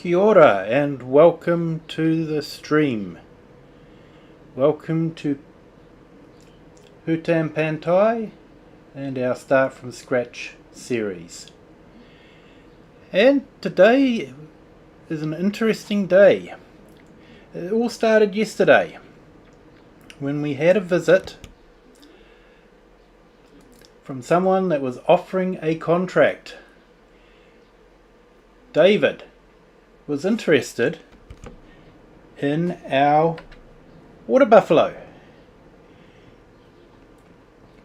Kia ora and welcome to the stream. Welcome to Hutan Pantai and our Start from Scratch series. And today is an interesting day. It all started yesterday when we had a visit from someone that was offering a contract. David was interested in our water buffalo.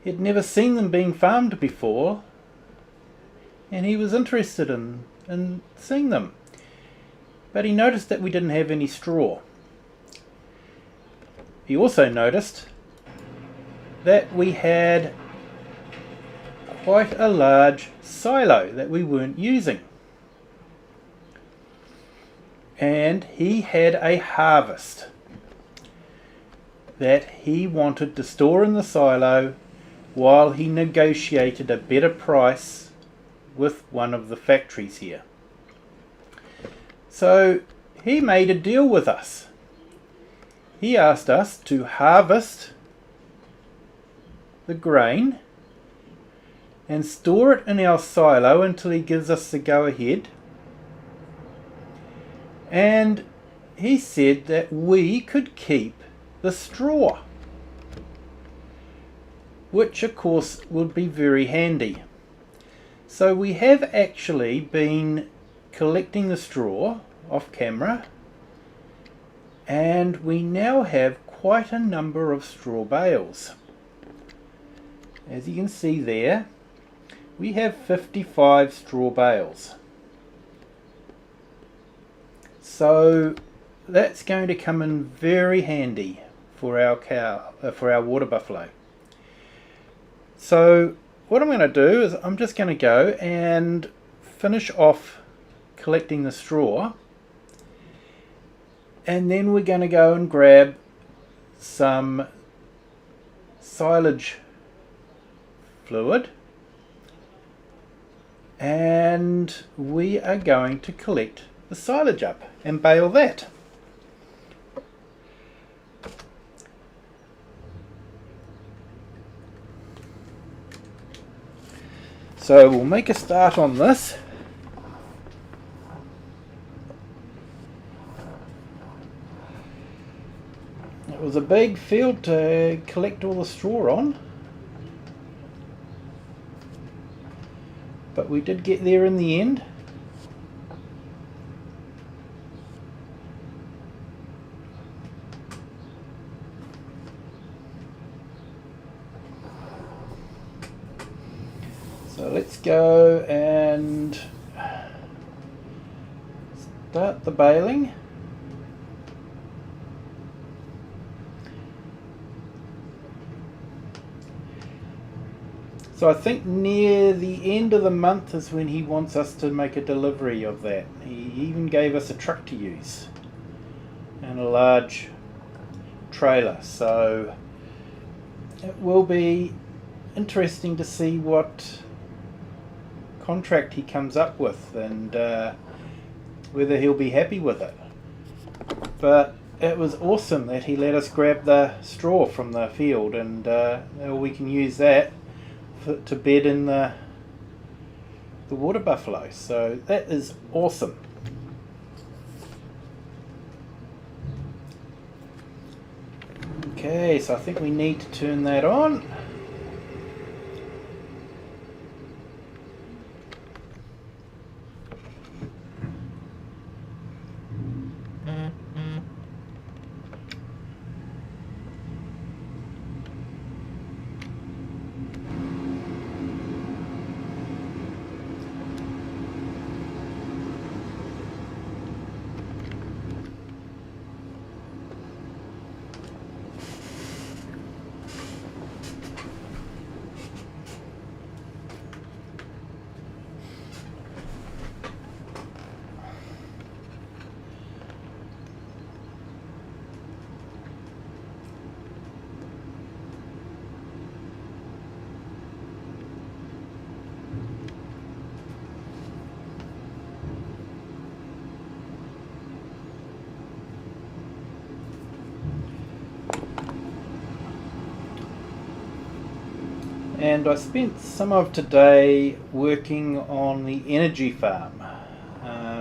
He'd never seen them being farmed before, and he was interested in seeing them. But he noticed that we didn't have any straw. He also noticed that we had quite a large silo that we weren't using. And he had a harvest that he wanted to store in the silo while he negotiated a better price with one of the factories here. So he made a deal with us. He asked us to harvest the grain and store it in our silo until he gives us the go ahead. And he said that we could keep the straw, which of course would be very handy. So we have actually been collecting the straw off camera, and we now have quite a number of straw bales. As you can see there, we have 55 straw bales. So that's going to come in very handy for our water buffalo. So what I'm going to do is I'm just going to go and finish off collecting the straw, and then we're going to go and grab some silage fluid, and we are going to collect the silage up and bale that. So we'll make a start on this. It was a big field to collect all the straw on, but we did get there in the end. So let's go and start the baling. So I think near the end of the month is when he wants us to make a delivery of that. He even gave us a truck to use and a large trailer. So it will be interesting to see what contract he comes up with and whether he'll be happy with it. But it was awesome that he let us grab the straw from the field, and we can use that to bed in the water buffalo. So that is awesome. Okay, so I think we need to turn that on. And I spent some of today working on the energy farm,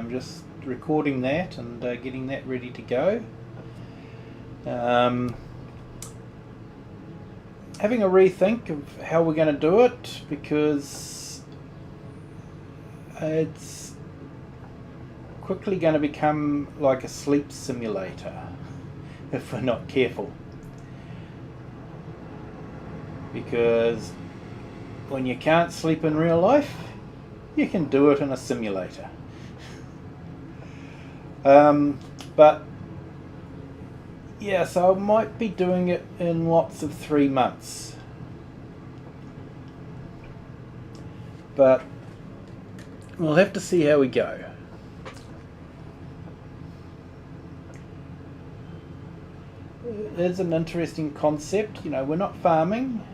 just recording that and getting that ready to go. Having a rethink of how we're going to do it, because it's quickly going to become like a sleep simulator if we're not careful. Because when you can't sleep in real life, you can do it in a simulator. But yeah, so I might be doing it in lots of 3 months. But we'll have to see how we go. It's an interesting concept. You know, we're not farming,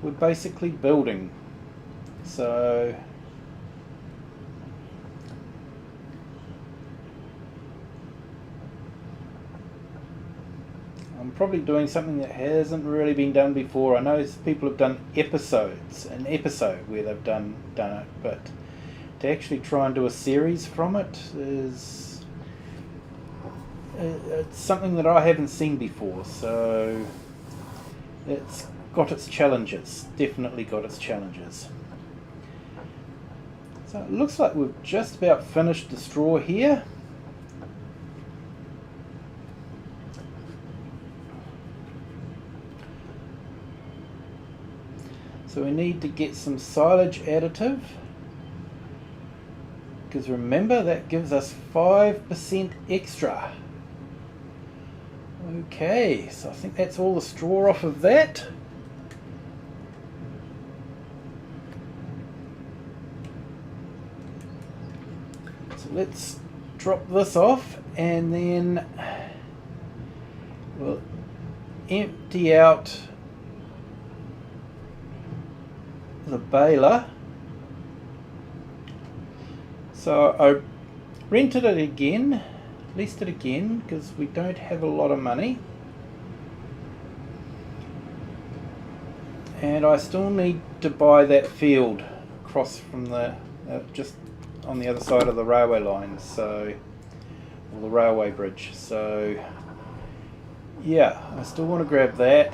we're basically building. So I'm probably doing something that hasn't really been done before. I know people have done an episode where they've done it, but to actually try and do a series from it is it's something that I haven't seen before. So it's got its challenges, definitely got its challenges. So it looks like we've just about finished the straw here. So we need to get some silage additive, because remember that gives us 5% extra. Okay, so I think that's all the straw off of that. So let's drop this off and then we'll empty out the baler. So I rented it again, leased it again, because we don't have a lot of money, and I still need to buy that field across from the just on the other side of the railway line, so, or the railway bridge. So yeah, I still want to grab that.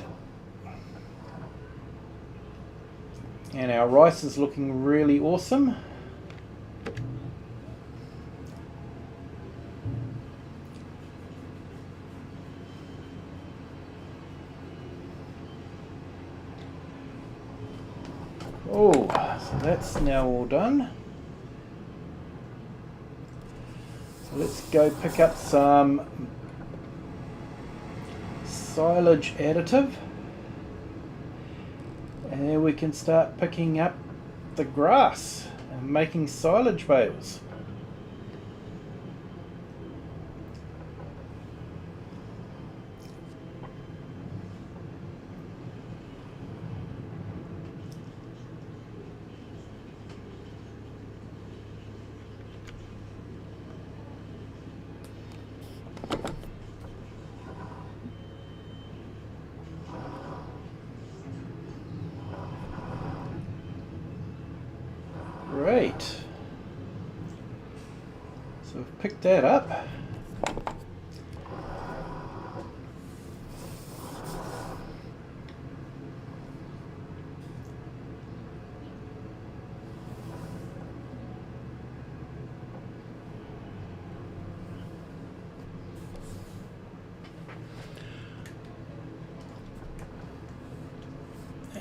And our rice is looking really awesome. Oh, so that's now all done. So let's go pick up some silage additive. And then we can start picking up the grass and making silage bales. Great. So we've picked that up.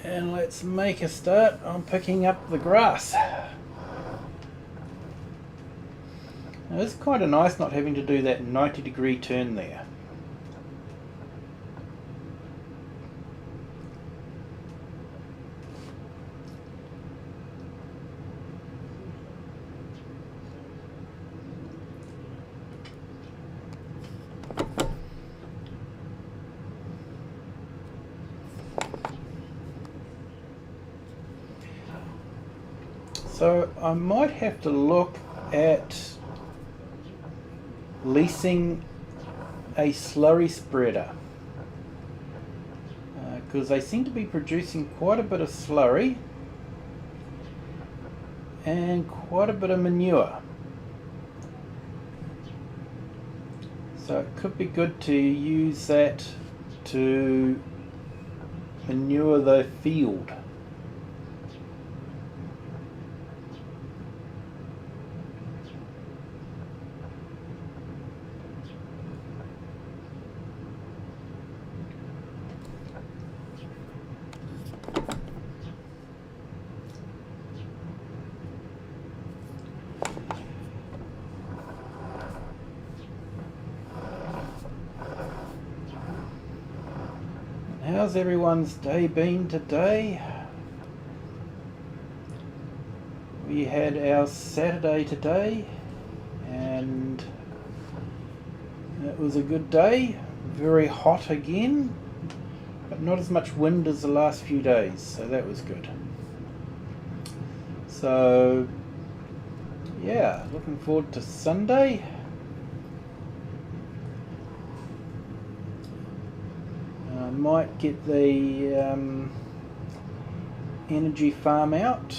And let's make a start on picking up the grass. Now it's kind of nice not having to do that 90-degree turn there. So I might have to look at leasing a slurry spreader, because they seem to be producing quite a bit of slurry and quite a bit of manure. So it could be good to use that to manure the field. How's everyone's day been today? We had our Saturday today and it was a good day. Very hot again, but not as much wind as the last few days, so that was good. So yeah, looking forward to Sunday. Might get the energy farm out.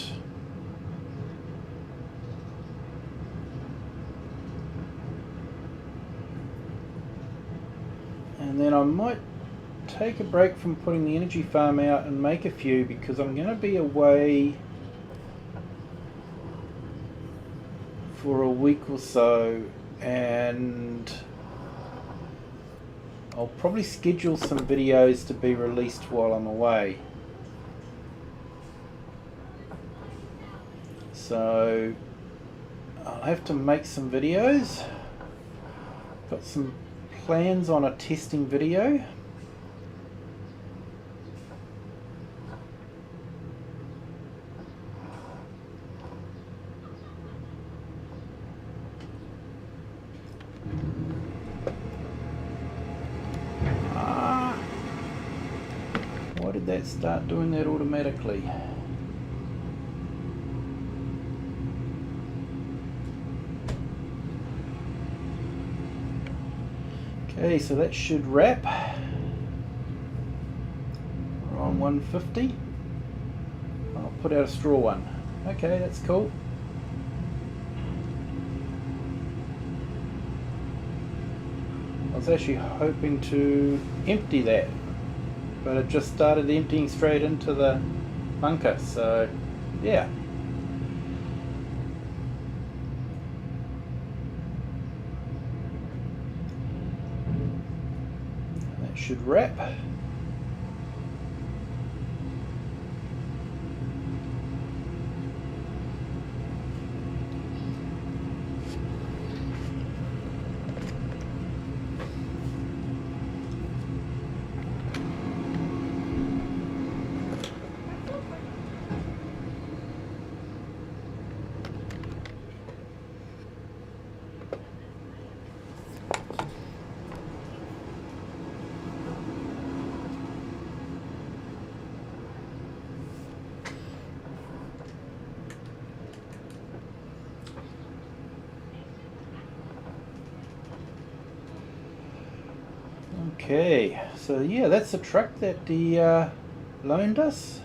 And then I might take a break from putting the energy farm out and make a few, because I'm going to be away for a week or so, and I'll probably schedule some videos to be released while I'm away. So I'll have to make some videos. Got some plans on a testing video. Why did that start doing that automatically? Okay, so that should wrap. We're on 150. I'll put out a straw one. Okay, that's cool. I was actually hoping to empty that, but it just started emptying straight into the bunker, so yeah. That should wrap. Okay, so yeah, that's the truck that he loaned us.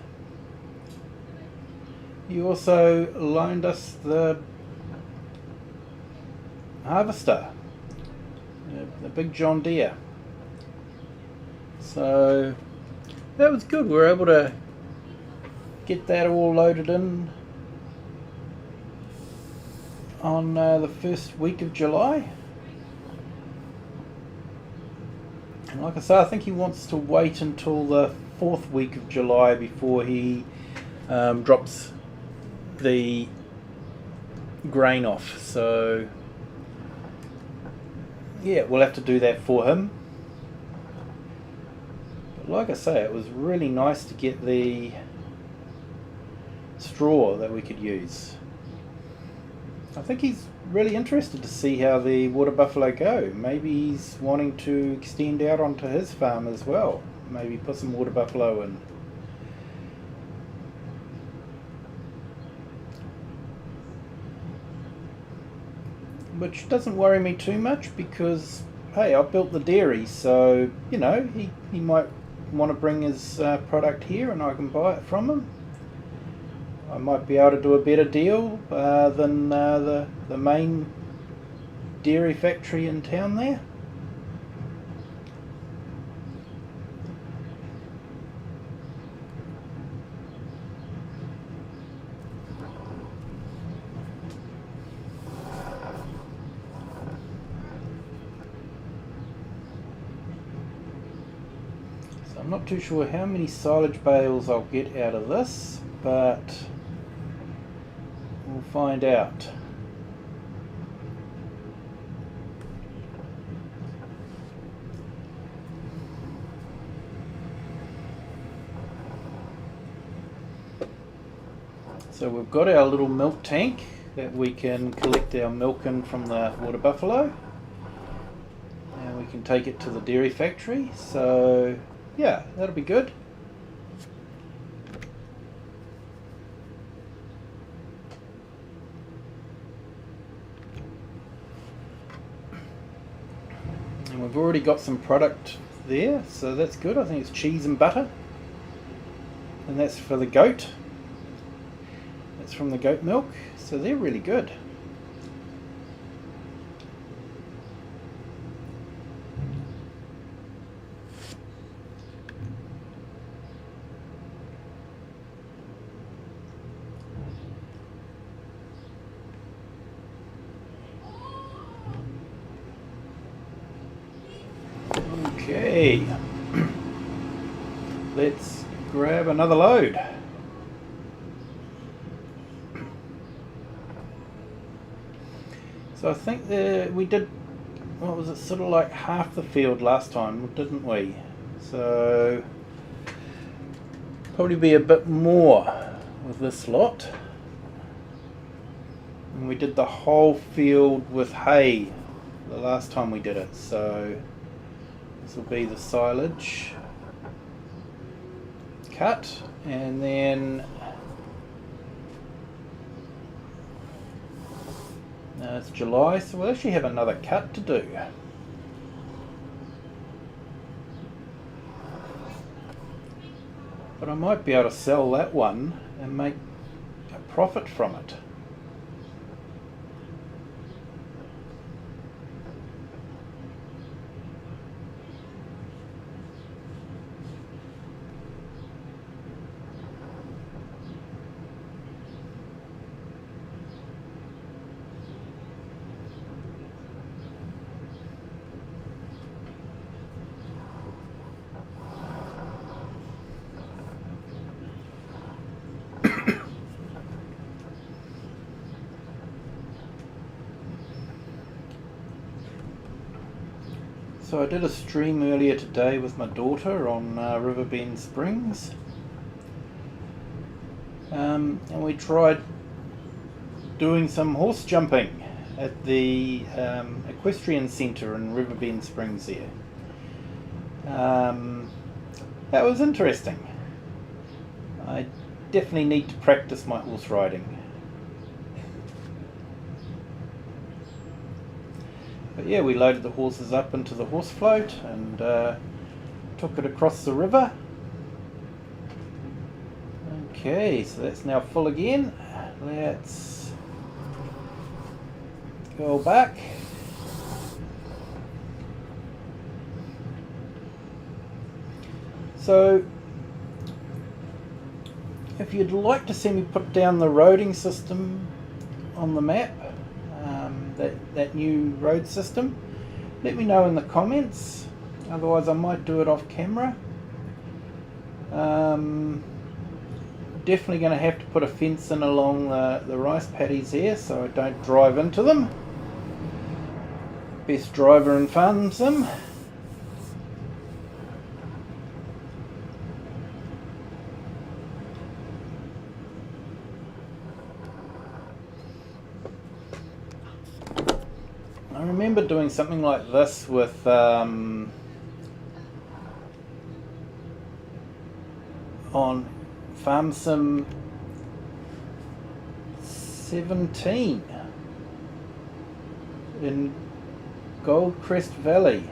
He also loaned us the harvester, the big John Deere. So that was good. We were able to get that all loaded in on the first week of July. And like I say, I think he wants to wait until the 4th week of July before he drops the grain off. So yeah, we'll have to do that for him. But like I say, it was really nice to get the straw that we could use. I think he's really interested to see how the water buffalo go. Maybe he's wanting to extend out onto his farm as well. Maybe put some water buffalo in. Which doesn't worry me too much because, hey, I built the dairy, so, you know, he might want to bring his product here and I can buy it from him, I might be able to do a better deal than the main dairy factory in town there. I'm not too sure how many silage bales I'll get out of this, but we'll find out. So we've got our little milk tank that we can collect our milk in from the water buffalo, and we can take it to the dairy factory. So yeah, that'll be good. And we've already got some product there, so that's good. I think it's cheese and butter. And that's for the goat. That's from the goat milk, so they're really good. Okay, let's grab another load. So I think we did, what was it, sort of like half the field last time, didn't we? So probably be a bit more with this lot. And we did the whole field with hay the last time we did it, so this will be the silage cut, and then it's July, so we'll actually have another cut to do. But I might be able to sell that one and make a profit from it. So I did a stream earlier today with my daughter on Riverbend Springs, and we tried doing some horse jumping at the equestrian centre in Riverbend Springs there. That was interesting. I definitely need to practice my horse riding. But yeah, we loaded the horses up into the horse float and took it across the river. Okay, so that's now full again. Let's go back. So if you'd like to see me put down the roading system on the map, that new road system, let me know in the comments. Otherwise I might do it off camera. Definitely going to have to put a fence in along the rice paddies here so I don't drive into them. Best driver in farm sim. I remember doing something like this with on Farm Sim 17 in Goldcrest Valley.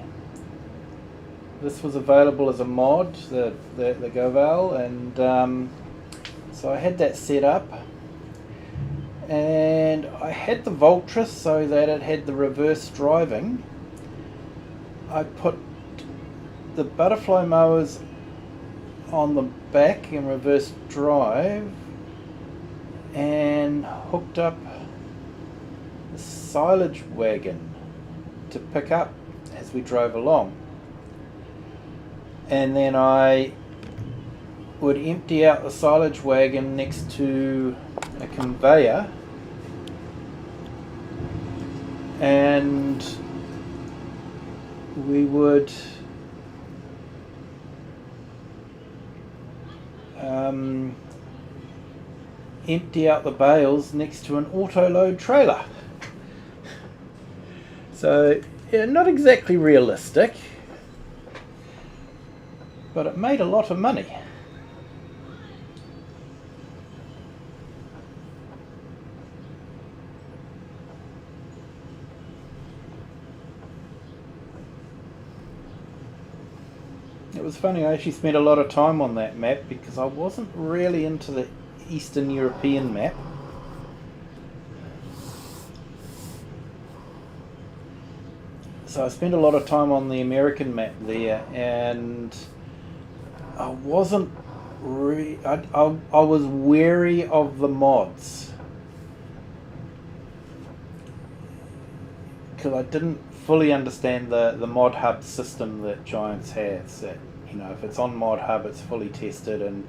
this was available as a mod, the Goval, and so I had that set up, and I had the Voltrus so that it had the reverse driving. I put the butterfly mowers on the back in reverse drive and hooked up the silage wagon to pick up as we drove along. And then I would empty out the silage wagon next to a conveyor, and we would empty out the bales next to an auto-load trailer. So, yeah, not exactly realistic, but it made a lot of money. It was funny, I actually spent a lot of time on that map because I wasn't really into the Eastern European map. So I spent a lot of time on the American map there, and I wasn't I was wary of the mods because I didn't fully understand the mod hub system that Giants has. That, you know, if it's on mod hub, it's fully tested, and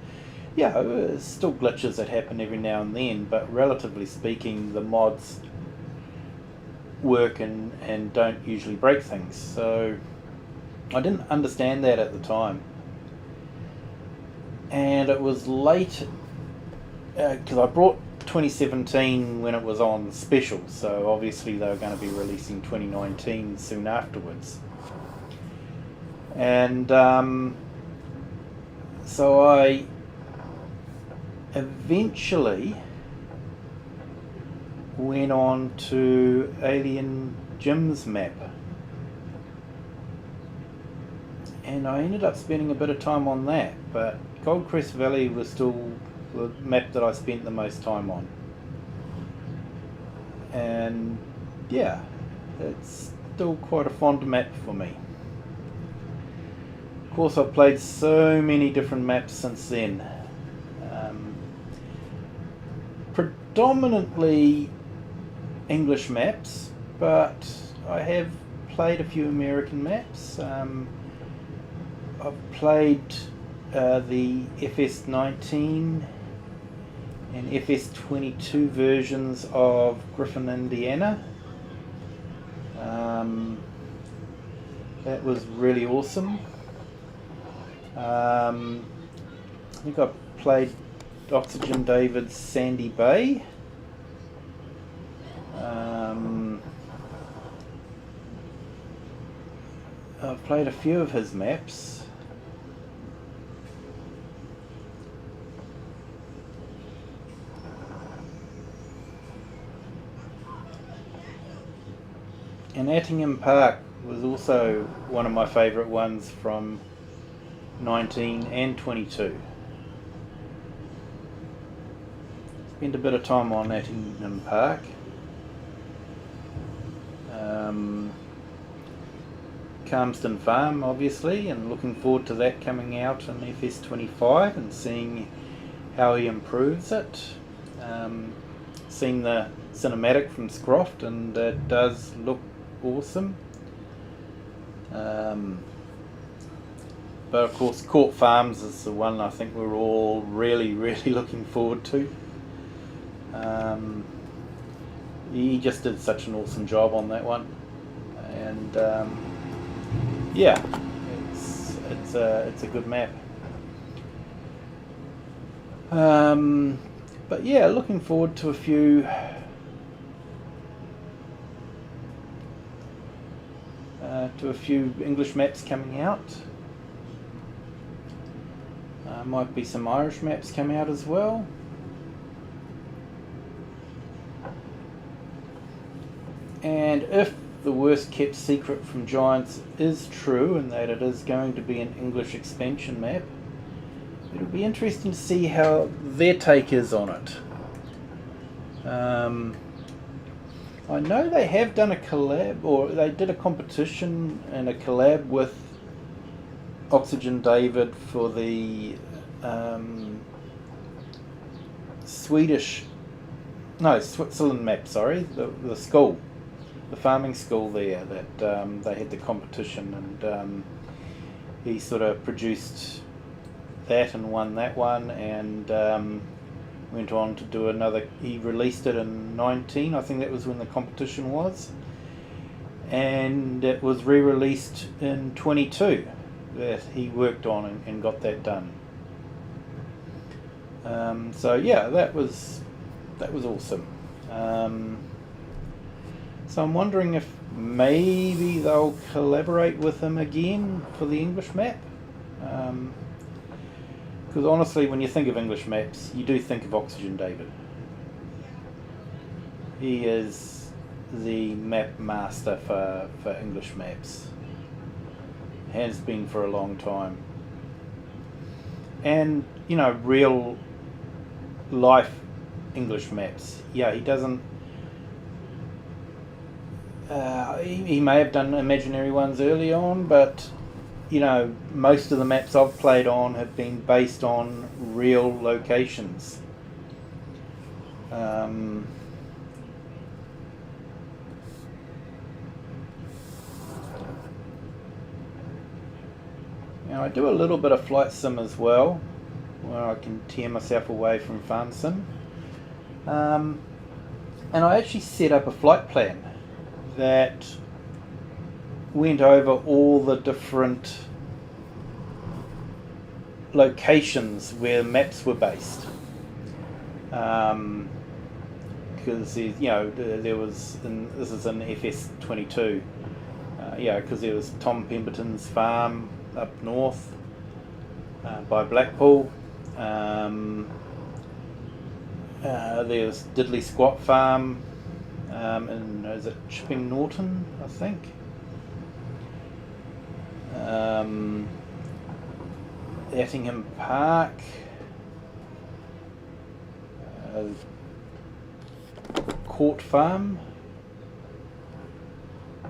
yeah, there's still glitches that happen every now and then, but relatively speaking, the mods work and don't usually break things. So I didn't understand that at the time, and it was late because I brought 2017 when it was on special, so obviously they were going to be releasing 2019 soon afterwards. And so I eventually went on to Alien Jim's map, and I ended up spending a bit of time on that, but Goldcrest Valley was still the map that I spent the most time on. And yeah, it's still quite a fond map for me. Of course, I've played so many different maps since then. Predominantly English maps, but I have played a few American maps. I've played the FS19 and FS22 versions of Griffin, Indiana. That was really awesome. I think I played Oxygen David's Sandy Bay. I've played a few of his maps. And Attingham Park was also one of my favourite ones from 19 and 22. Spent a bit of time on Attingham Park. Calmston Farm, obviously, and looking forward to that coming out in FS25 and seeing how he improves it. Seen the cinematic from Scroft, and it does look awesome. But of course, Court Farms is the one I think we're all really looking forward to. He just did such an awesome job on that one, and yeah, it's a good map. But yeah, looking forward to a few English maps coming out. Might be some Irish maps coming out as well. And if the worst kept secret from Giants is true, and that it is going to be an English expansion map. It'll be interesting to see how their take is on it. I know they have done a collab, or they did a competition and a collab with Oxygen David for the Switzerland map, sorry, the school, the farming school there, that they had the competition, and he sort of produced that and won that one, and went on to do another. He released it in 19, I think that was when the competition was, and it was re-released in 22 that he worked on and got that done. So yeah, that was awesome. So I'm wondering if maybe they'll collaborate with him again for the English map. Because honestly, when you think of English maps, you do think of Oxygen David. He is the map master for English maps. Has been for a long time. And, real life English maps. Yeah, he doesn't... he may have done imaginary ones early on, but... most of the maps I've played on have been based on real locations. I do a little bit of flight sim as well, where I can tear myself away from farm sim. And I actually set up a flight plan that went over all the different locations where maps were based, because there was, this is in FS22, because there was Tom Pemberton's farm up north by Blackpool. There's Diddley Squat Farm in, is it Chipping Norton, I think. Ettingham Park, Court Farm,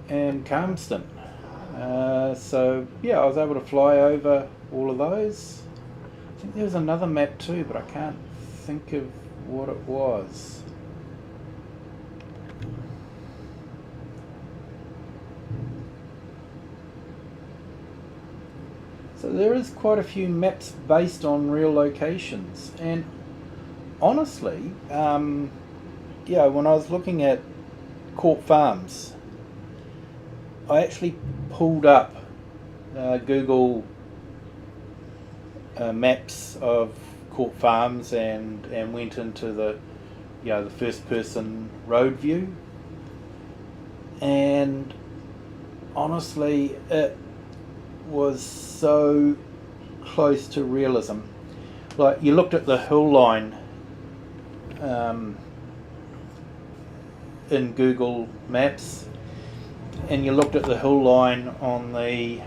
and Calmston. So yeah, I was able to fly over all of those. I think there was another map too, but I can't think of what it was. So there is quite a few maps based on real locations, and honestly, when I was looking at Court Farms, I actually pulled up Google maps of Court Farms and went into the the first person road view, and honestly it was so close to realism. Like, you looked at the hill line in Google Maps, and you looked at the hill line on the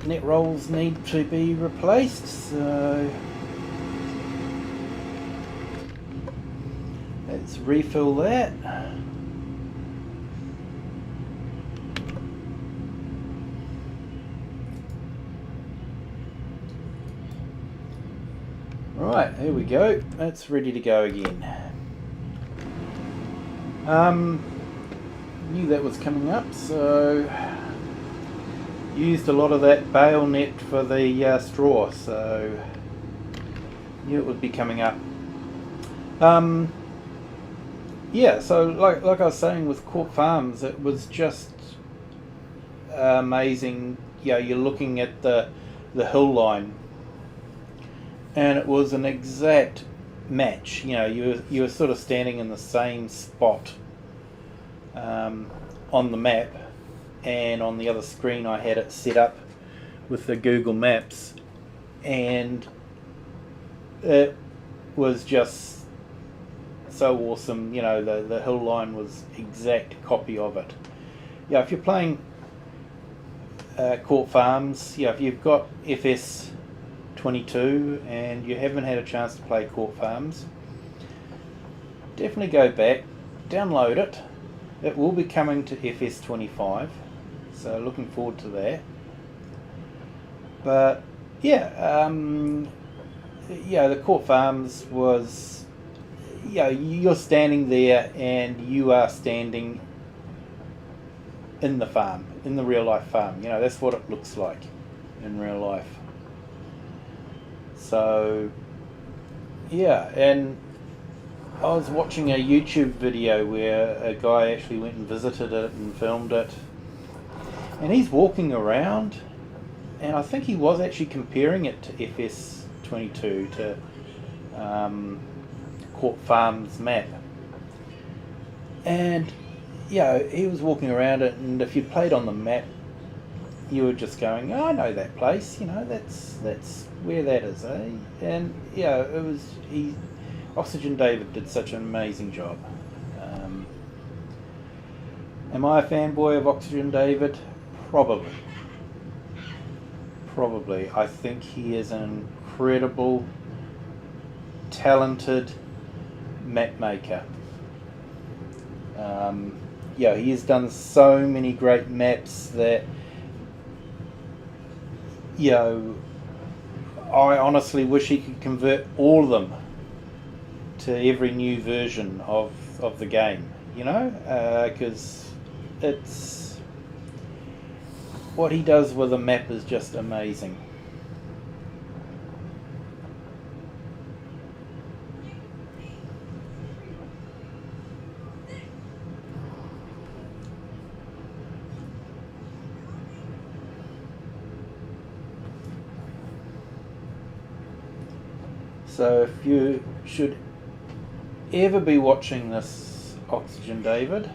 net rolls need to be replaced, so let's refill that. Right, here we go. It's ready to go again. Knew that was coming up, so used a lot of that bale net for the straw, so knew it would be coming up. Yeah, so like I was saying with Court Farms, it was just amazing. You're looking at the hill line, and it was an exact match. You were sort of standing in the same spot on the map, and on the other screen I had it set up with the Google Maps, and it was just so awesome. You know, the hill line was exact copy of it. Yeah, if you're playing Court Farms, yeah, if you've got FS 22 and you haven't had a chance to play Court Farms, definitely go back, download it. It will be coming to FS 25, so looking forward to that. But yeah, the Court Farms was, you're standing there and you are standing in the farm, in the real life farm. You know, that's what it looks like in real life. So yeah, and I was watching a YouTube video where a guy actually went and visited it and filmed it, and he's walking around, and I think he was actually comparing it to FS 22, to Court Farms map. And he was walking around it, and if you played on the map, you were just going, oh, I know that place, you know, that's where that is, eh? And it was, Oxygen David did such an amazing job. Am I a fanboy of Oxygen David? Probably. I think he is an incredible, talented map maker. He has done so many great maps that, I honestly wish he could convert all of them to every new version of the game, because it's, what he does with a map is just amazing. So if you should ever be watching this, Oxygen David,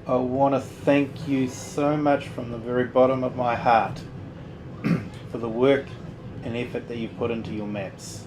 I want to thank you so much from the very bottom of my heart for the work and effort that you put into your maps.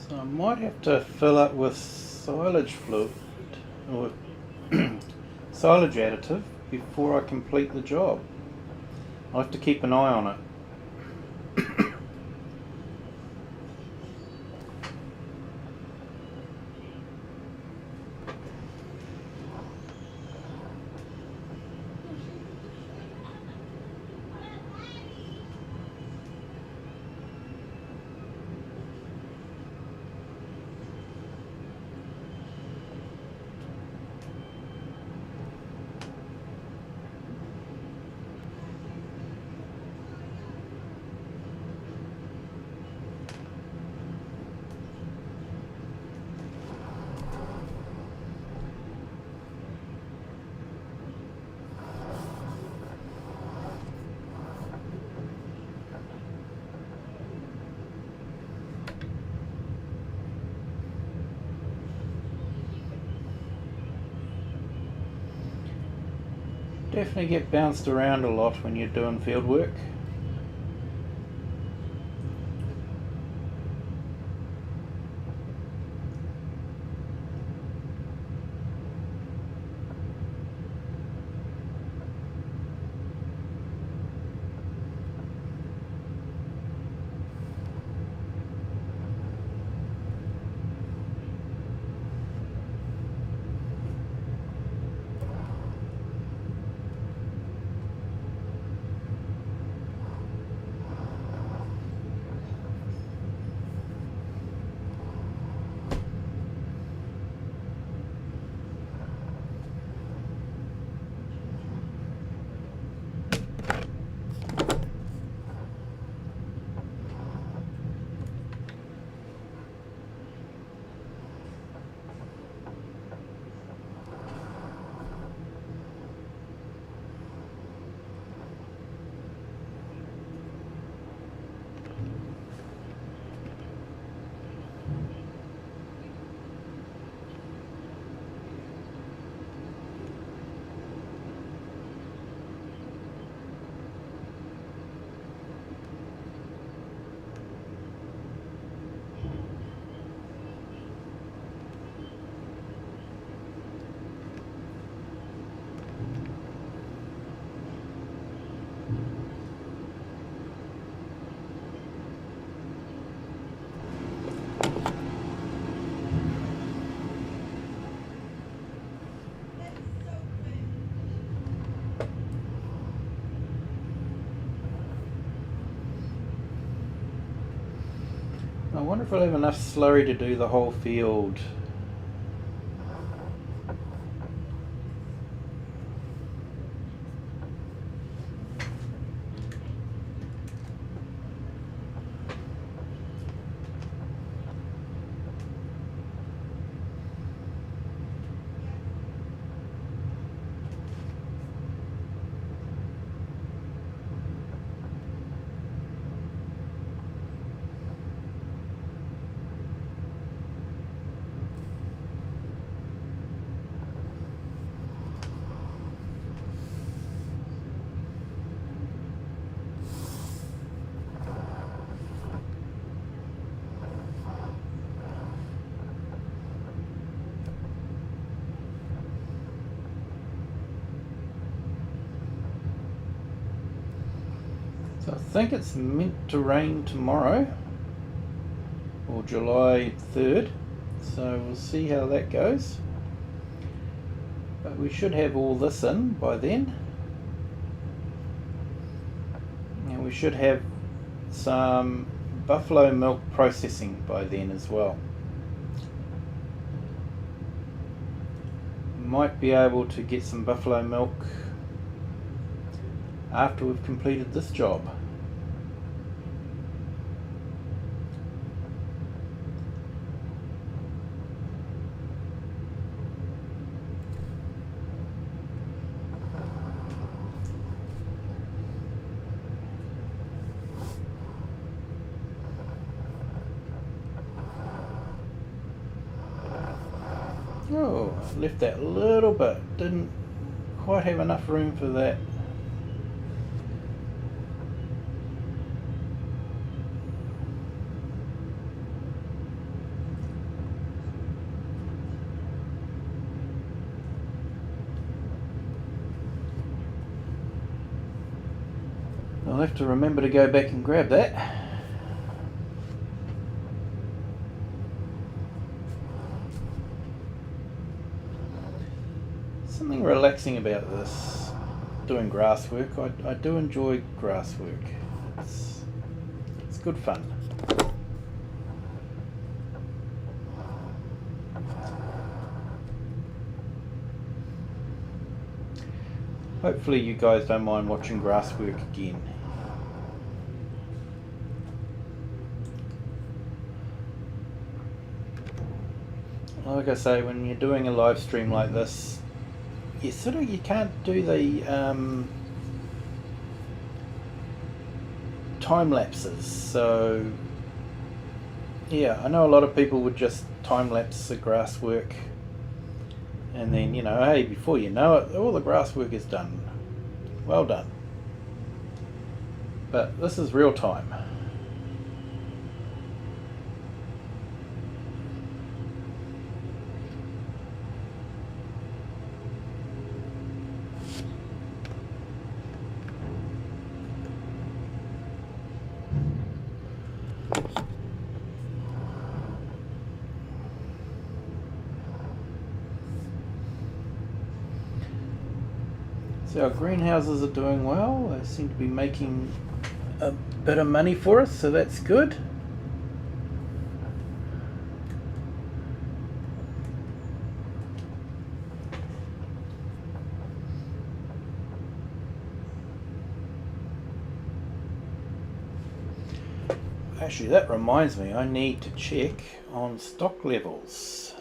So I might have to fill up with silage fluid or silage additive before I complete the job. I'll have to keep an eye on it. Definitely get bounced around a lot when you're doing field work. wonder if I'll have enough slurry to do the whole field. So I think it's meant to rain tomorrow, or July 3rd, so we'll see how that goes. But we should have all this in by then. And we should have some buffalo milk processing by then as well. Might be able to get some buffalo milk after we've completed this job. Oh, left that little bit, didn't quite have enough room for that. I'll have to remember to go back and grab that. Something relaxing about this, doing grass work. I do enjoy grass work. It's good fun. Hopefully you guys don't mind watching grass work again. Like I say, when you're doing a live stream like this, you can't do the time lapses. So yeah, I know a lot of people would just time lapse the grass work, and then hey, before you know it, all the grass work is done. Well done. But this is real time. So our greenhouses are doing well. They seem to be making a bit of money for us, so that's good. Actually, that reminds me, I need to check on stock levels.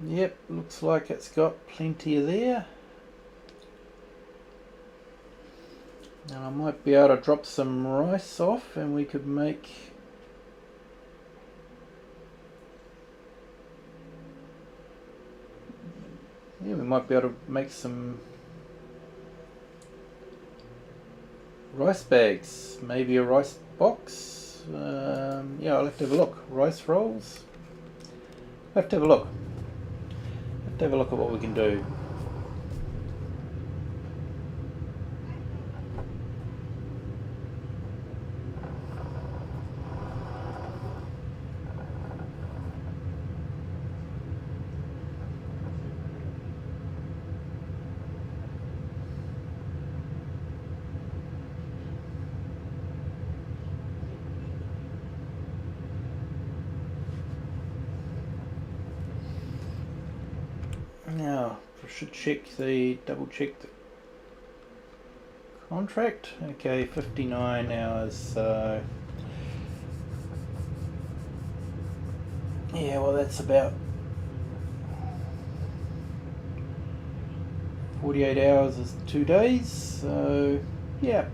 Yep, looks like it's got plenty of there. And I might be able to drop some rice off and we could make we might be able to make some rice bags, maybe a rice box. Yeah, I'll have to have a look. Rice rolls. I'll have to have a look. Have a look at what we can do. Now, I should double check the contract. Okay, 59 hours, so yeah, well that's about 48 hours is 2 days, so yeah,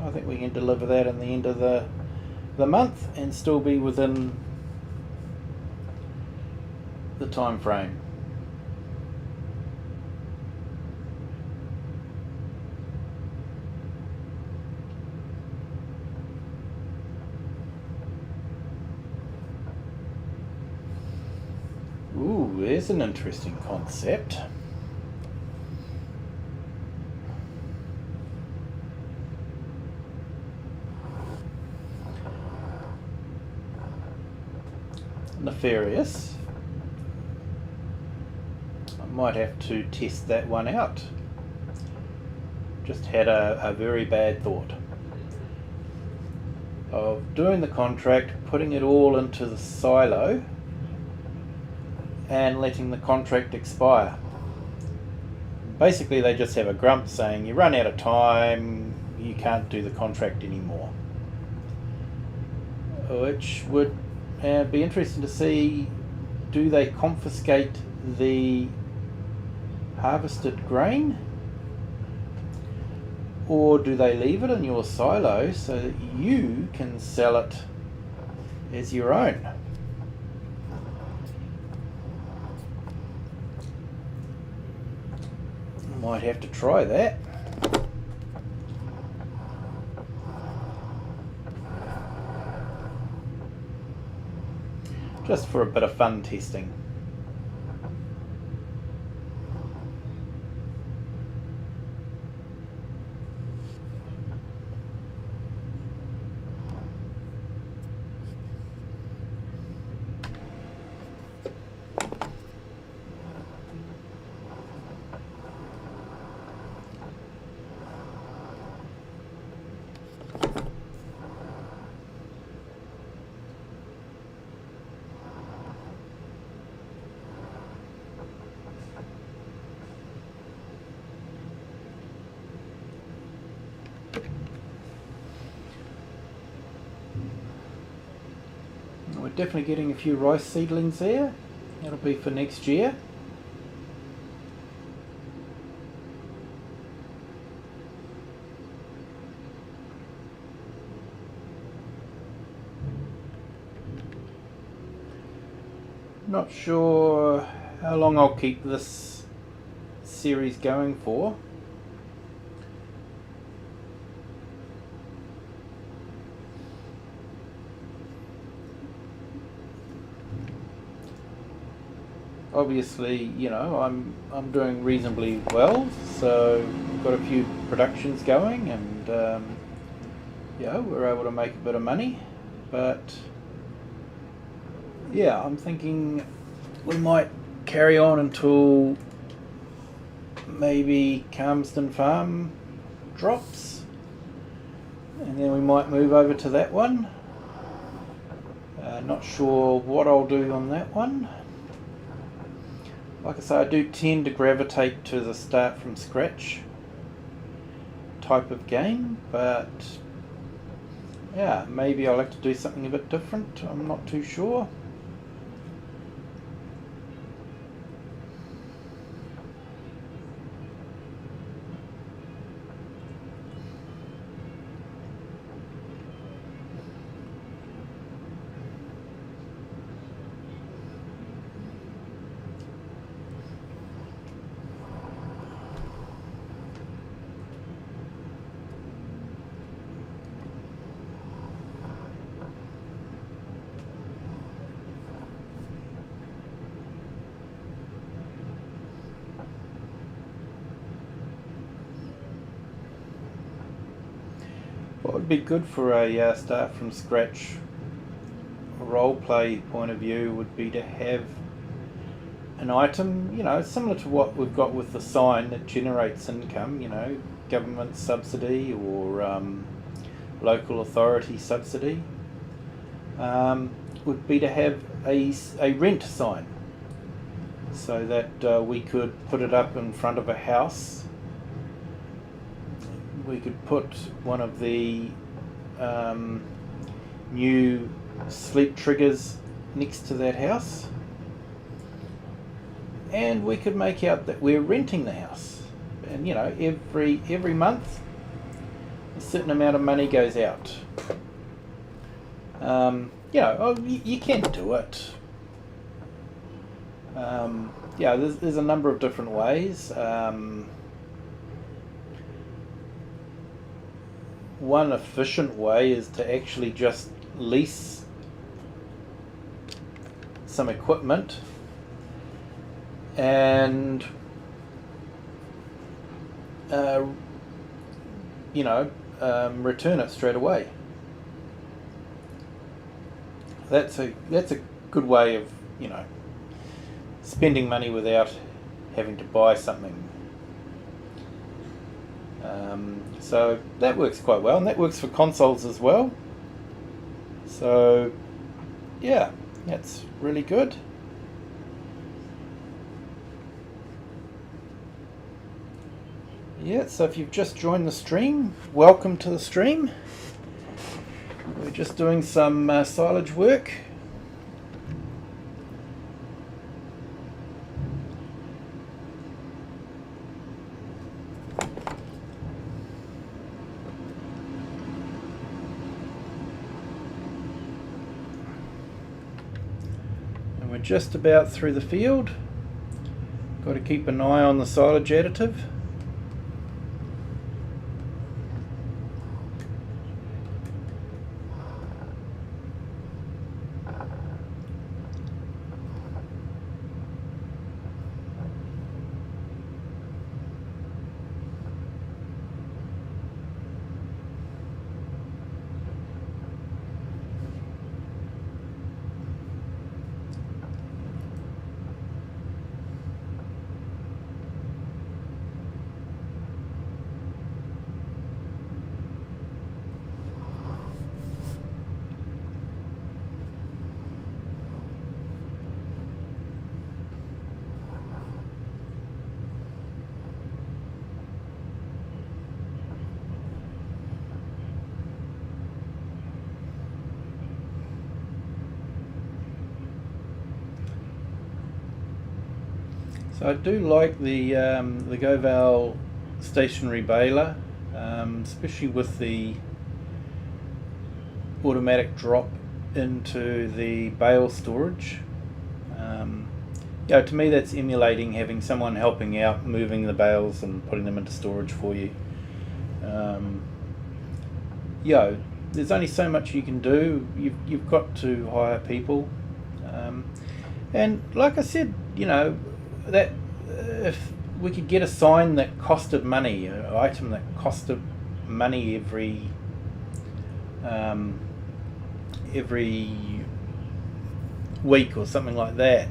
I think we can deliver that in the end of the month and still be within the time frame. Ooh, there's an interesting concept. Nefarious. I might have to test that one out. Just had a very bad thought of doing the contract, putting it all into the silo and letting the contract expire. Basically they just have a grump saying you run out of time, you can't do the contract anymore, which would be interesting to see. Do they confiscate the harvested grain, or do they leave it in your silo so that you can sell it as your own? Might have to try that. Just for a bit of fun testing. We're definitely getting a few rice seedlings there. That'll be for next year. Not sure how long I'll keep this series going for. Obviously, you know, I'm doing reasonably well, so I've got a few productions going, and yeah, we're able to make a bit of money. But yeah, I'm thinking we might carry on until maybe Calmsden Farm drops, and then we might move over to that one. Not sure what I'll do on that one. Like I say, I do tend to gravitate to the start from scratch type of game, but yeah, maybe I'll have to do something a bit different. I'm not too sure. What would be good for a start from scratch role play point of view would be to have an item, you know, similar to what we've got with the sign that generates income, you know, government subsidy or local authority subsidy, would be to have a rent sign. so that we could put it up in front of a house. We could put one of the new sleep triggers next to that house, and we could make out that we're renting the house, and you know, every month a certain amount of money goes out. You know, you can do it. Yeah, there's a number of different ways. One efficient way is to actually just lease some equipment and you know, return it straight away. That's a good way of, you know, spending money without having to buy something. So that works quite well, and that works for consoles as well. So yeah, that's really good. Yeah, so if you've just joined the stream, welcome to the stream. We're just doing some silage work. And we're just about through the field. Got to keep an eye on the silage additive. So I do like the Goval stationary baler, especially with the automatic drop into the bale storage. You know, to me that's emulating having someone helping out moving the bales and putting them into storage for you. You know, there's only so much you can do. You've got to hire people, and like I said, you know, that if we could get a sign that costed money, an item that costed money every week or something like that,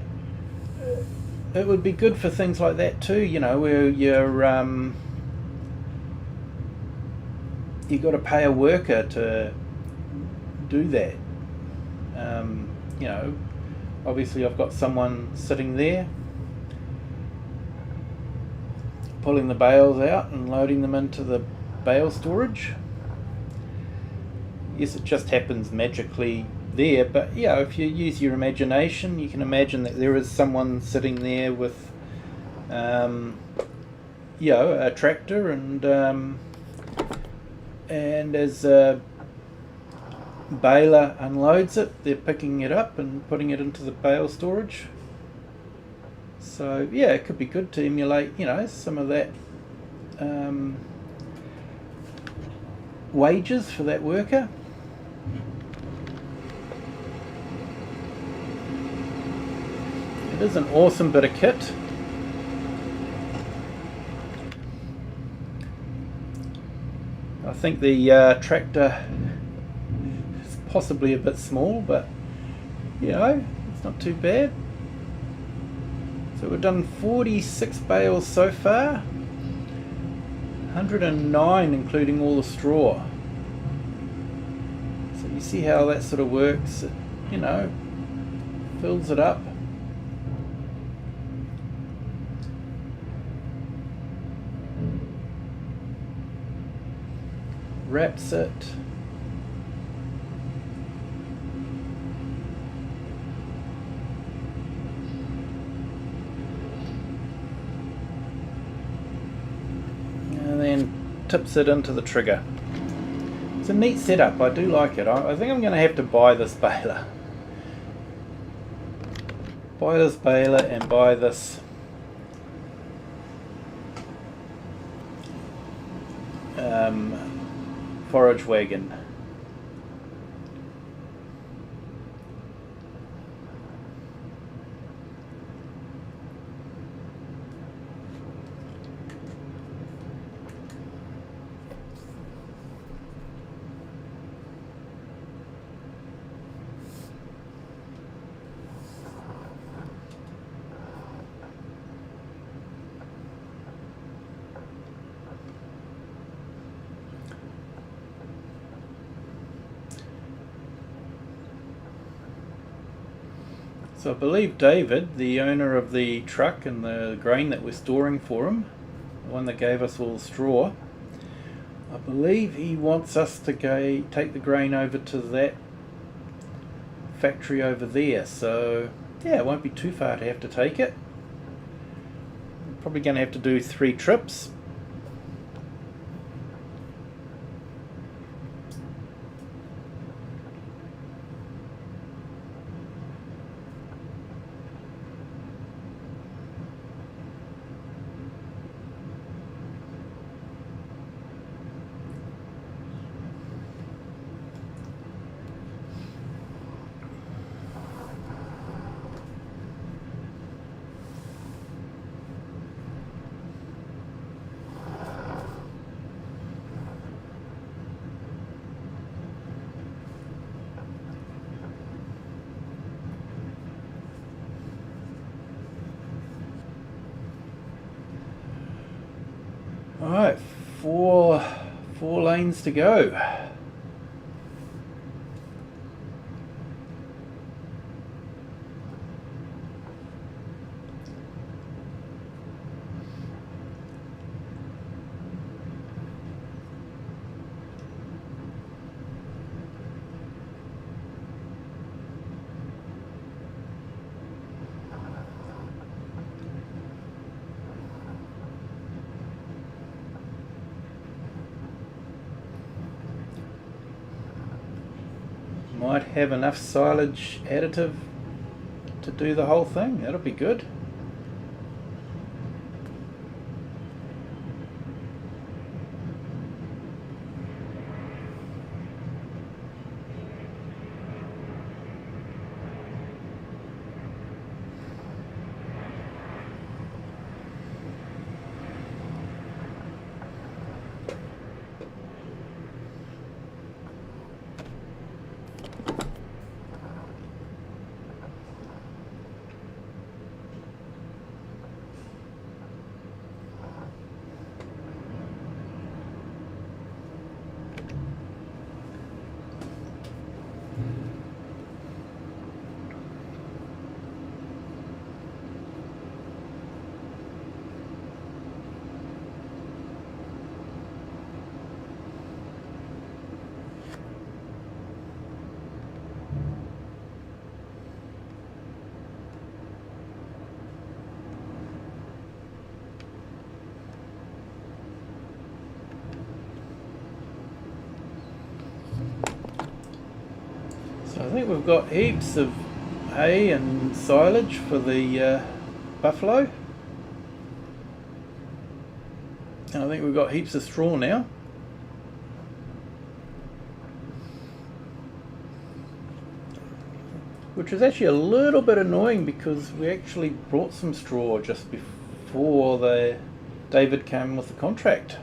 it would be good for things like that too, you know, where you've got to pay a worker to do that. You know, obviously I've got someone sitting there pulling the bales out and loading them into the bale storage. Yes, it just happens magically there, but yeah, if you use your imagination, you can imagine that there is someone sitting there with you know, a tractor, and as a baler unloads it, they're picking it up and putting it into the bale storage. So yeah, it could be good to emulate, you know, some of that wages for that worker. It is an awesome bit of kit. I think the tractor is possibly a bit small, but you know, it's not too bad. So we've done 46 bales so far, 109 including all the straw. So you see how that sort of works, it, you know, fills it up. wraps it. And then tips it into the trigger. It's a neat setup, I do like it. I think I'm going to have to buy this baler. Buy this baler and buy this forage wagon. So I believe David, the owner of the truck and the grain that we're storing for him, the one that gave us all the straw, I believe he wants us to go take the grain over to that factory over there. So yeah, it won't be too far to have to take it. Probably going to have to do 3 trips. Alright, four lanes to go. Might have enough silage additive to do the whole thing. That'll be good. So I think we've got heaps of hay and silage for the buffalo. And I think we've got heaps of straw now. Which is actually a little bit annoying because we actually brought some straw just before David came with the contract.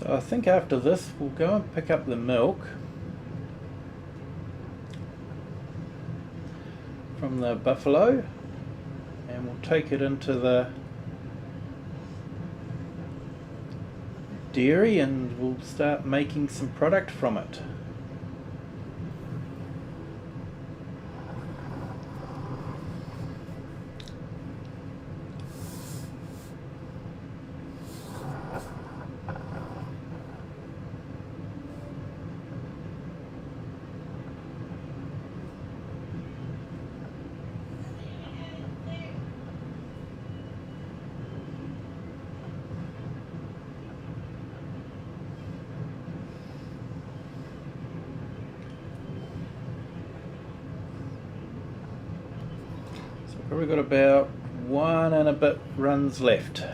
So I think after this we'll go and pick up the milk from the buffalo and we'll take it into the dairy and we'll start making some product from it. Probably got about 1 and a bit runs left.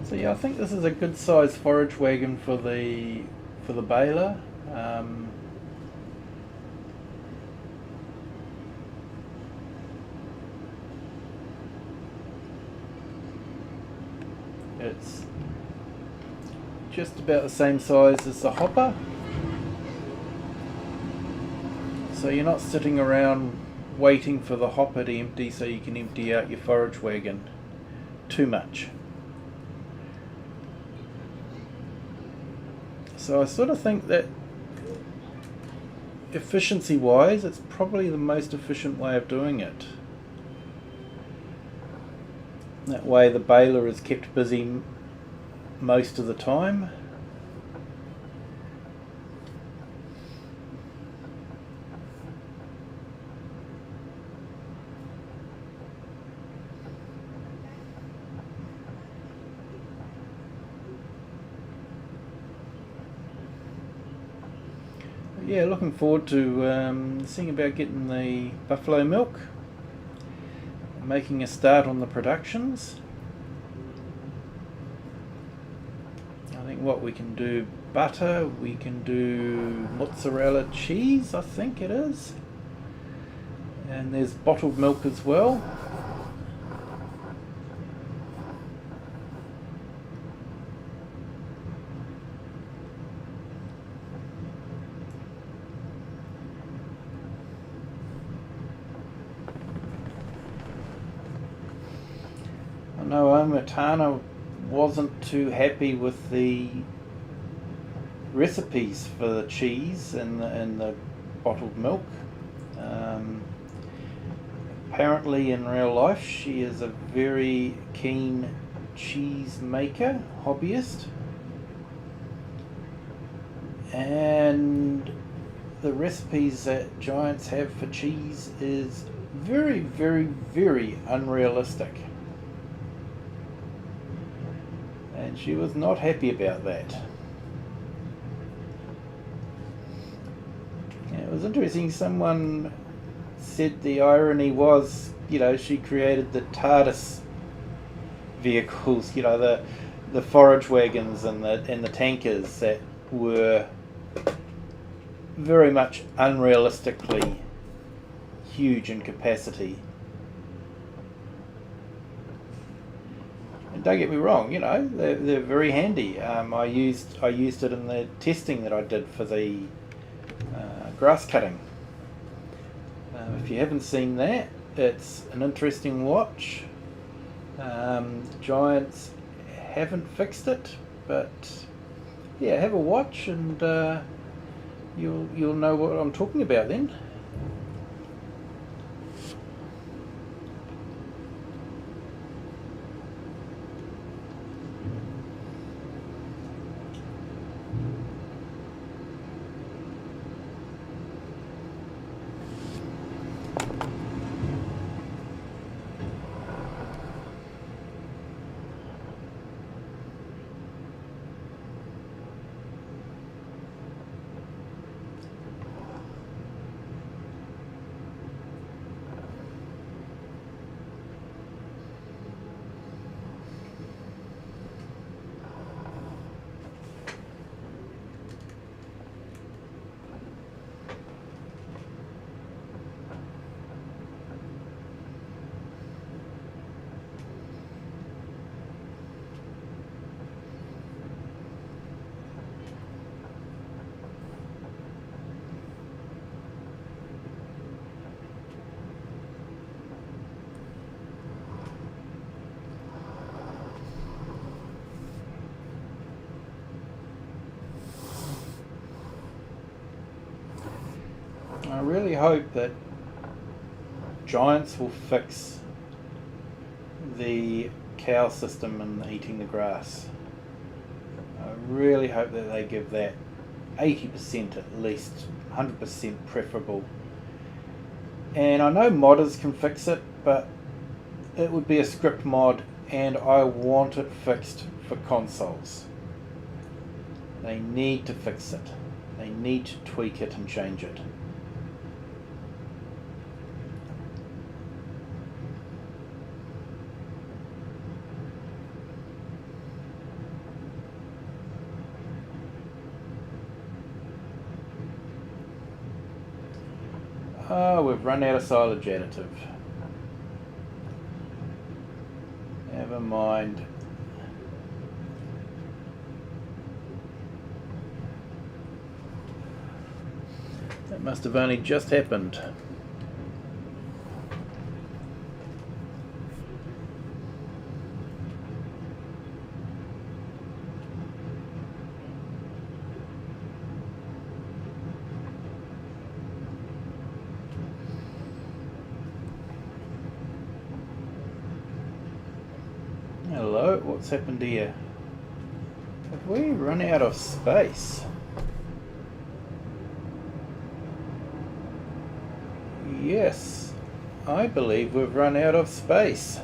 So yeah, I think this is a good size forage wagon for the baler. It's just about the same size as the hopper, so you're not sitting around waiting for the hopper to empty so you can empty out your forage wagon too much. So I sort of think that efficiency wise it's probably the most efficient way of doing it. That way the baler is kept busy most of the time. Yeah, looking forward to seeing about getting the buffalo milk, making a start on the productions. I think what we can do, butter, we can do mozzarella cheese, I think it is, and there's bottled milk as well. No, Matana wasn't too happy with the recipes for the cheese and the bottled milk. Apparently in real life she is a very keen cheese maker, hobbyist, and the recipes that Giants have for cheese is very, very, very unrealistic. And she was not happy about that. Yeah, it was interesting, someone said the irony was, she created the TARDIS vehicles, the forage wagons and the tankers that were very much unrealistically huge in capacity. And don't get me wrong, they're very handy. I used it in the testing that I did for the grass cutting. If you haven't seen that, it's an interesting watch. Giants haven't fixed it, but yeah, have a watch and you'll know what I'm talking about then. I really hope that Giants will fix the cow system and eating the grass. I really hope that they give that 80% at least, 100% preferable. And I know modders can fix it, but it would be a script mod and I want it fixed for consoles. They need to fix it. They need to tweak it and change it. Oh, we've run out of silage additive. Never mind. That must have only just happened. Hello, what's happened here? Have we run out of space? Yes, I believe we've run out of space.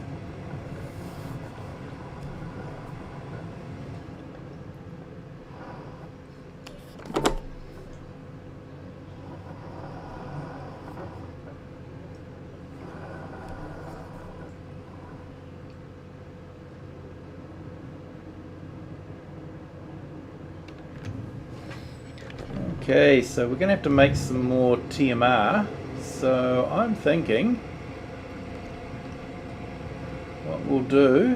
Okay, so we're going to have to make some more TMR. So I'm thinking what we'll do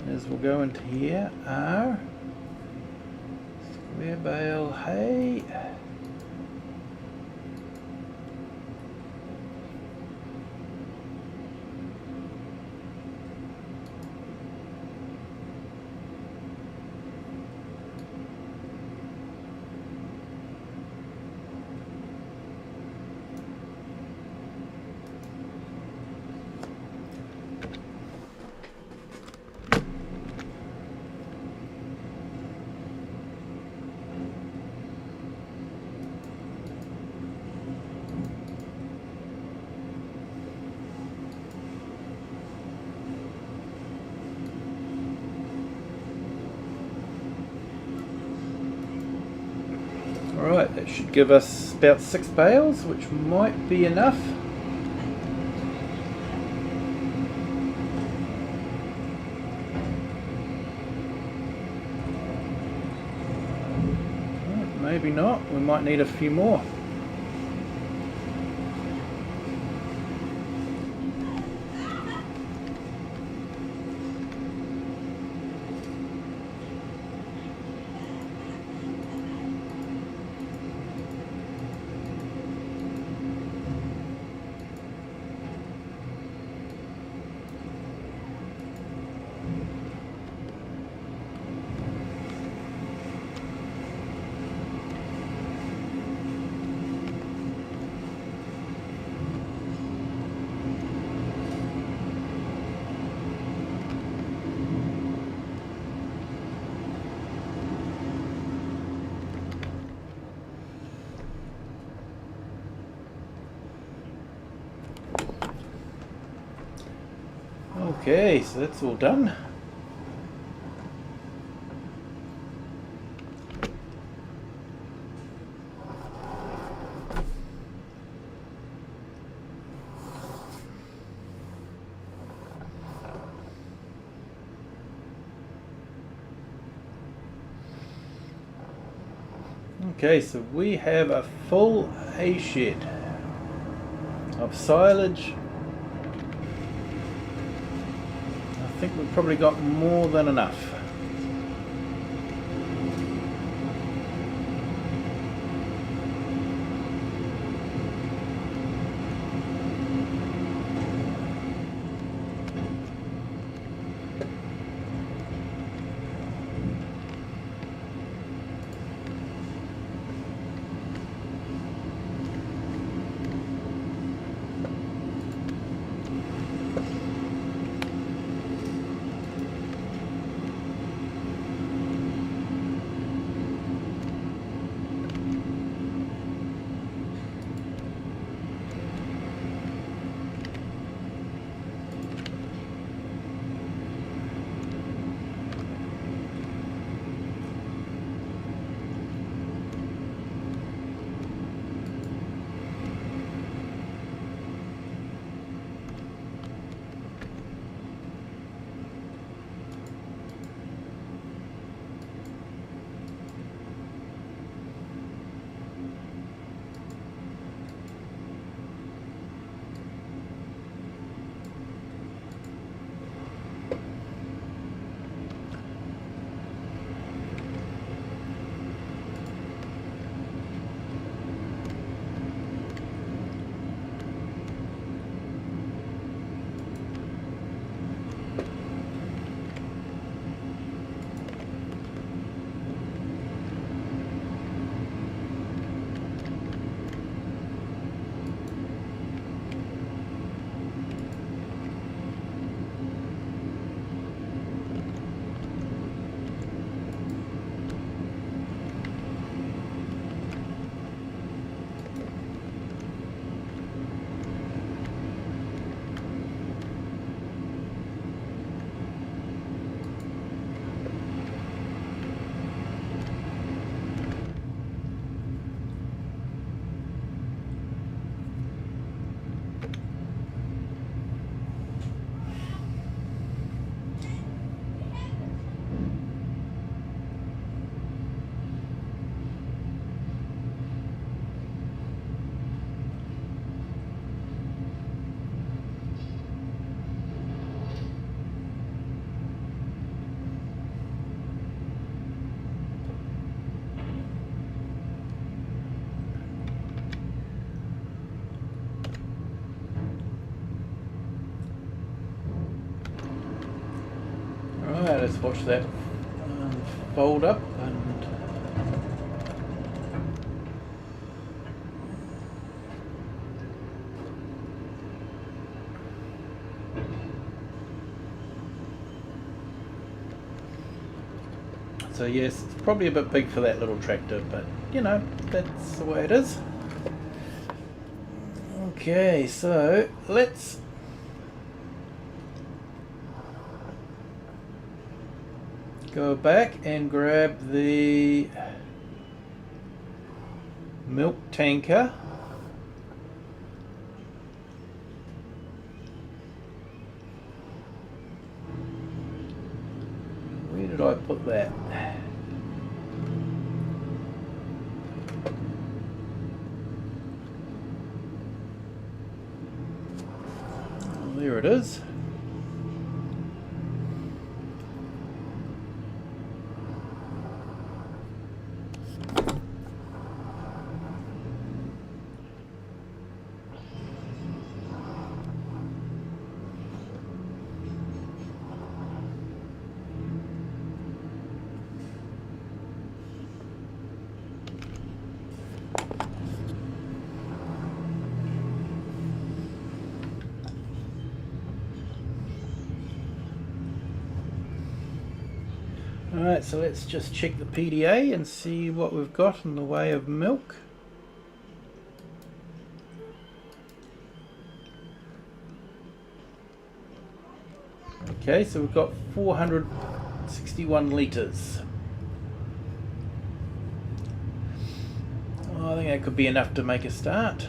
is we'll go into here, R, square bale hay. Alright, that should give us about 6 bales, which might be enough. Maybe not, we might need a few more. Okay, so that's all done. Okay, so we have a full hay shed of silage. I think we've probably got more than enough. Alright, let's watch that fold up and so yes, it's probably a bit big for that little tractor, but you know, that's the way it is. Okay, so let's go back and grab the milk tanker. Where did I put that? Oh, there it is. Alright, so let's just check the PDA and see what we've got in the way of milk. Okay, so we've got 461 litres. Oh, I think that could be enough to make a start.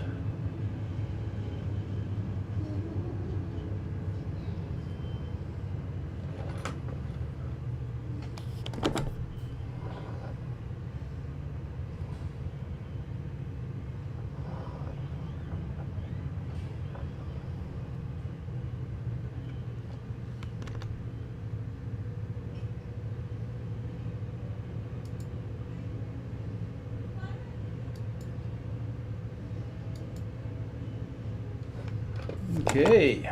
Okay,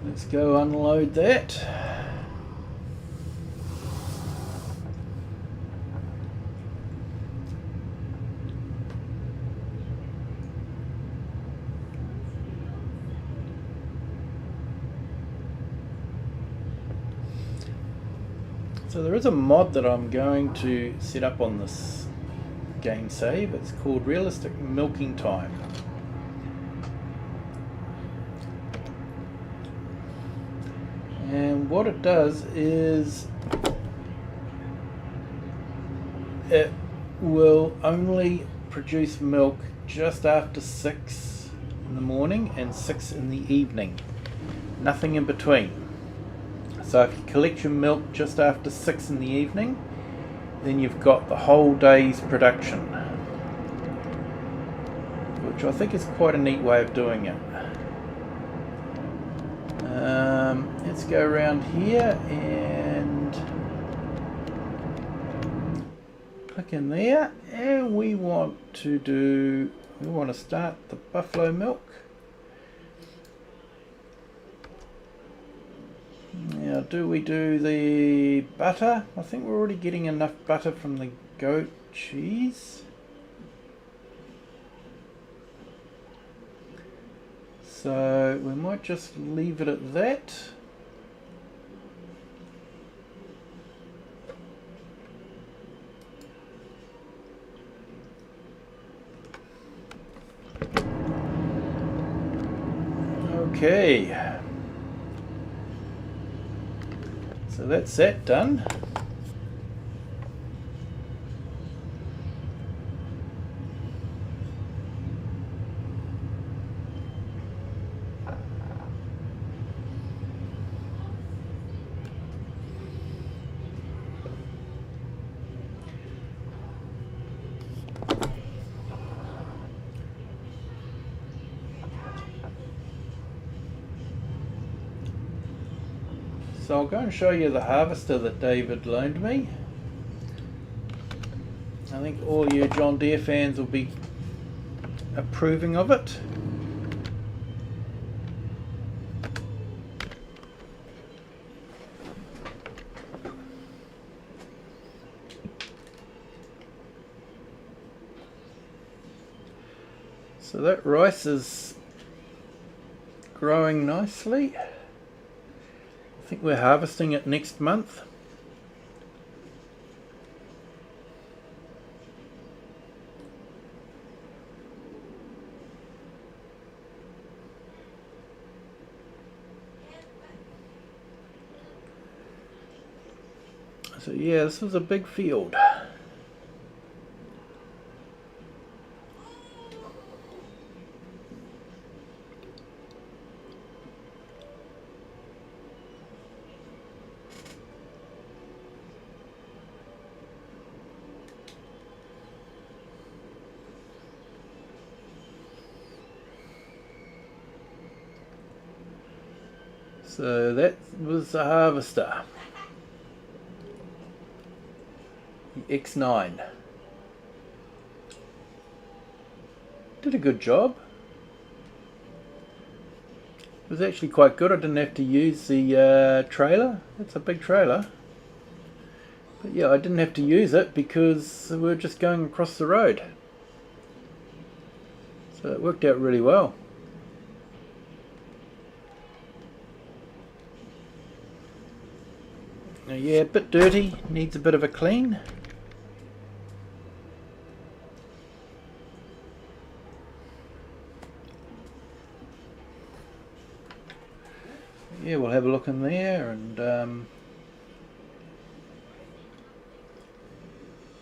let's go unload that. So there is a mod that I'm going to set up on this game save. It's called Realistic Milking Time. And what it does is it will only produce milk just after 6 in the morning and 6 in the evening. Nothing in between. So if you collect your milk just after 6 in the evening, then you've got the whole day's production, which I think is quite a neat way of doing it. Let's go around here and click in there, and we want to start the buffalo milk. Now, do we do the butter? I think we're already getting enough butter from the goat cheese. So we might just leave it at that. Okay. So that's that done. So I'll go and show you the harvester that David loaned me. I think all you John Deere fans will be approving of it. So that rice is growing nicely. I think we're harvesting it next month. So yeah, this was a big field. So that was the harvester, the X9. Did a good job. It was actually quite good. I didn't have to use the trailer. It's a big trailer. But yeah, I didn't have to use it because we were just going across the road. So it worked out really well. Now, yeah, a bit dirty, needs a bit of a clean. yeah, we'll have a look in there, and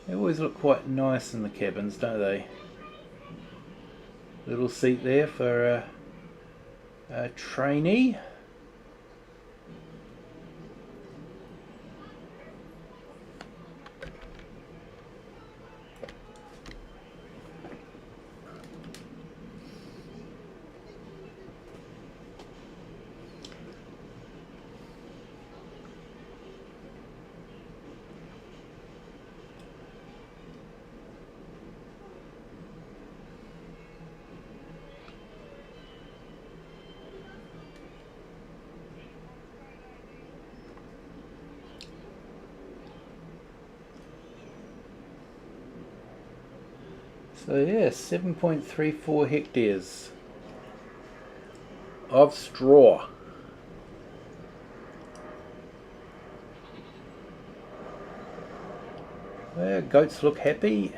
they always look quite nice in the cabins, don't they? Little seat there for a trainee. So yeah, 7.34 hectares of straw. Well, goats look happy.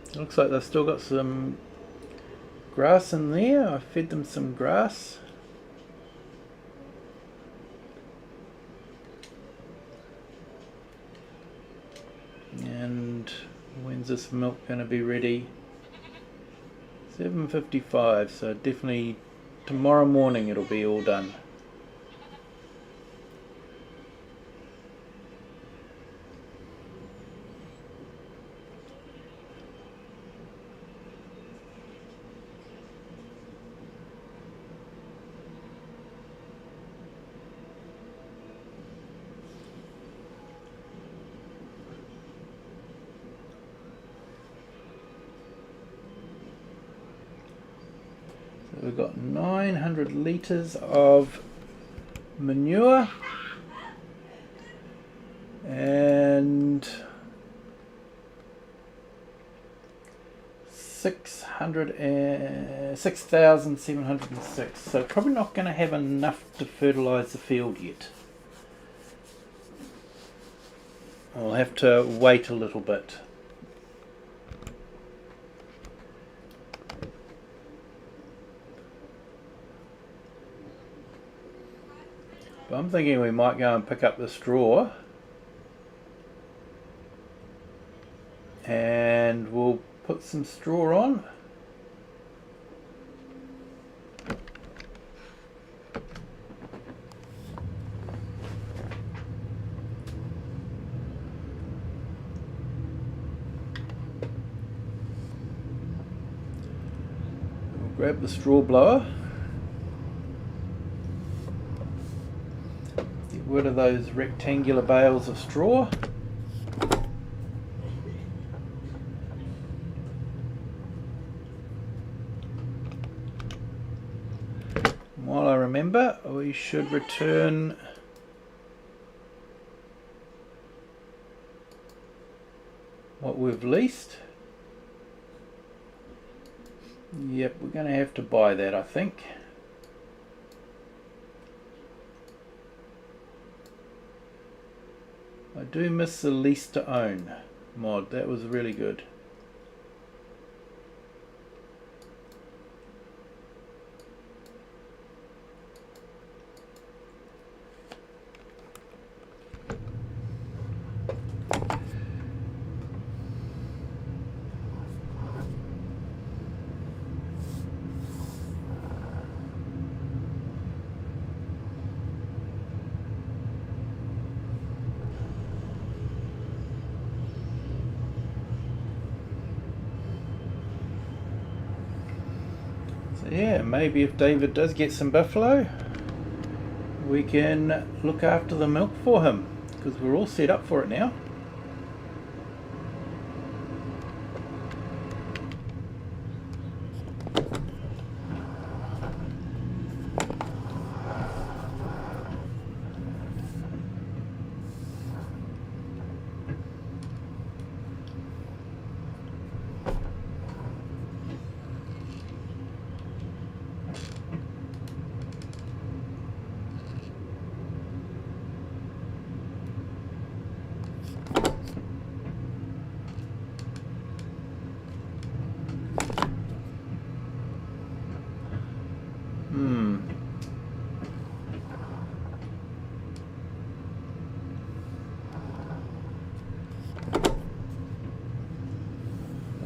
It looks like they've still got some grass in there. I fed them some grass. And when's this milk going to be ready? 7:55, so definitely tomorrow morning it'll be all done. We've got 900 litres of manure and 6,706. So probably not going to have enough to fertilise the field yet. I'll have to wait a little bit. But I'm thinking we might go and pick up the straw and we'll put some straw on. We'll grab the straw blower. Rid of those rectangular bales of straw. While I remember, we should return what we've leased. Yep, we're going to have to buy that, I think. I do miss the lease to own mod. That was really good. Yeah, maybe if David does get some buffalo, we can look after the milk for him, because we're all set up for it now.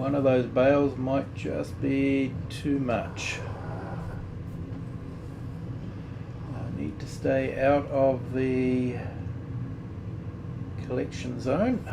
one of those bales might just be too much. I need to stay out of the collection zone.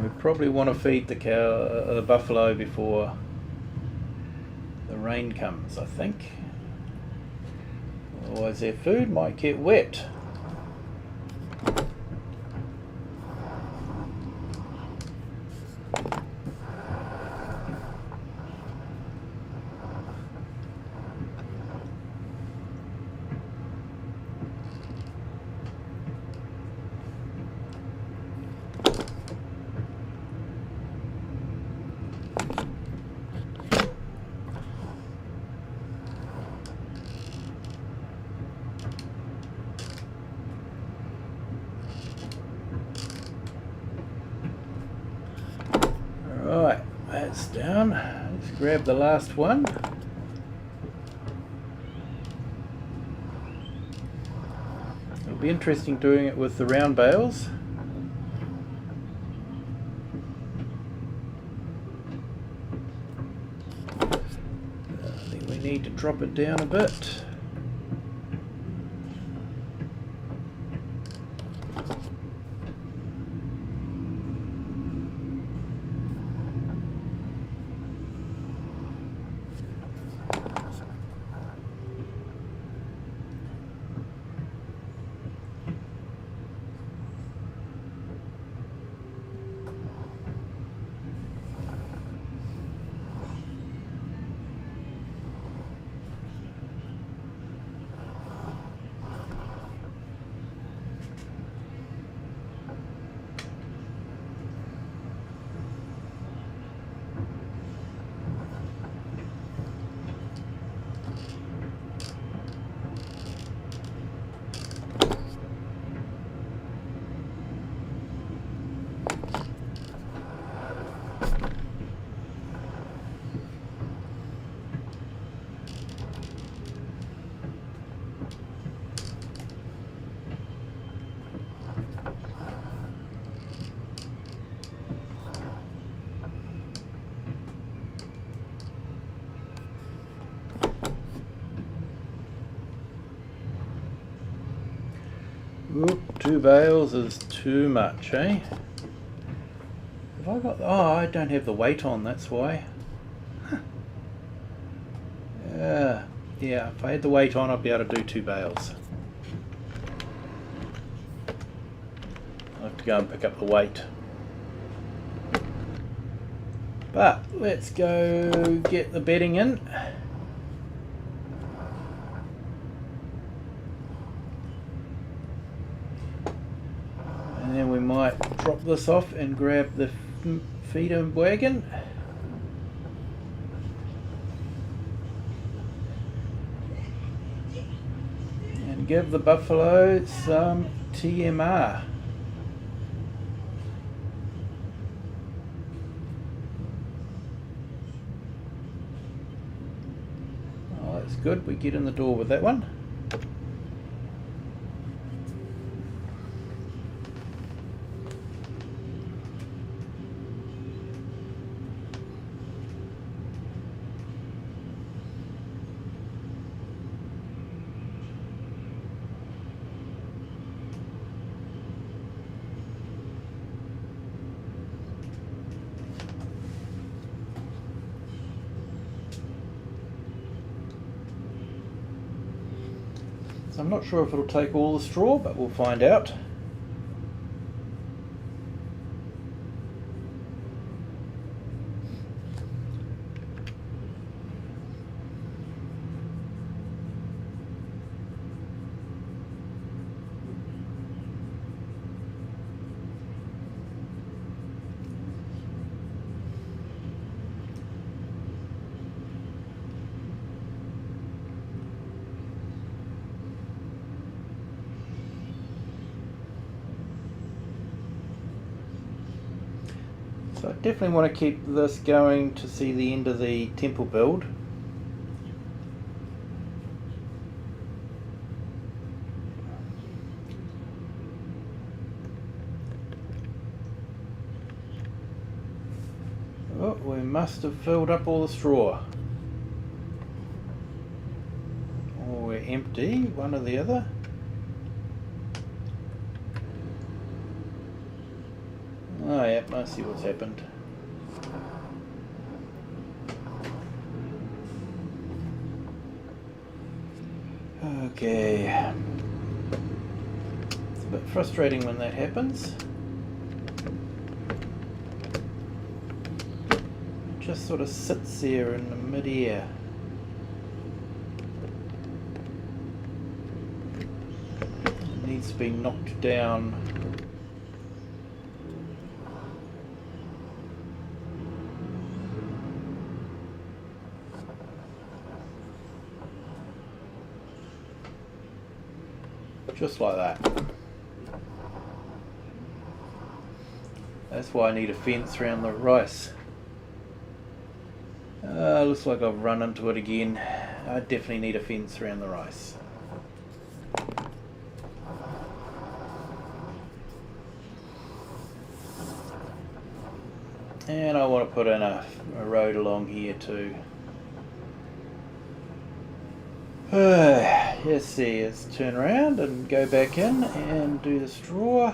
We probably want to feed the buffalo before the rain comes, I think. Otherwise their food might get wet. Right, that's down. Let's grab the last one. It'll be interesting doing it with the round bales. I think we need to drop it down a bit. Oop, 2 bales is too much, eh? Have I got... oh, I don't have the weight on, that's why. Huh. Yeah, if I had the weight on, I'd be able to do 2 bales. I'll have to go and pick up the weight. But let's go get the bedding in. And then we might drop this off and grab the feeder wagon. And give the buffalo some TMR. Oh, that's good. We get in the door with that one. I'm not sure if it'll take all the straw, but we'll find out. So I definitely want to keep this going to see the end of the temple build. Oh, we must have filled up all the straw. Or we're empty, one or the other. Oh yeah, I see what's happened. Okay. It's a bit frustrating when that happens. It just sort of sits there in the mid-air. It needs to be knocked down. Just like that. That's why I need a fence around the rice. Looks like I've run into it again. I definitely need a fence around the rice. And I want to put in a road along here too. Let's see, let's turn around and go back in and do the straw.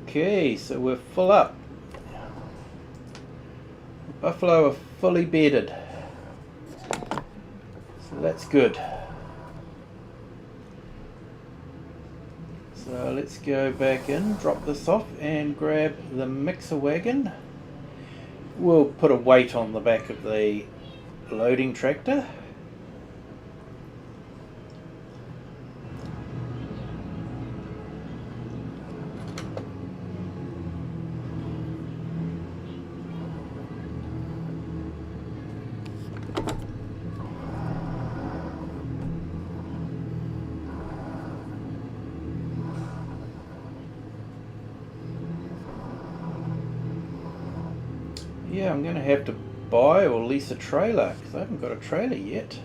Okay, so we're full up. The buffalo are fully bedded. So that's good. So let's go back in, drop this off and grab the mixer wagon. We'll put a weight on the back of the loading tractor. Yeah, I'm going to have to buy or lease a trailer because I haven't got a trailer yet.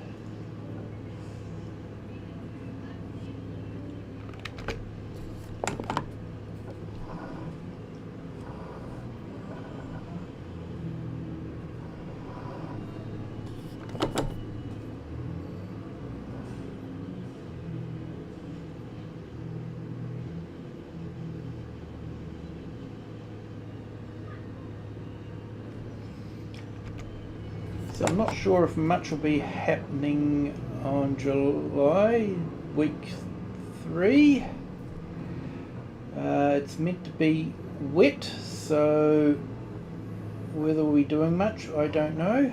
So I'm not sure if much will be happening on July week 3. It's meant to be wet, so whether we'll be doing much, I don't know.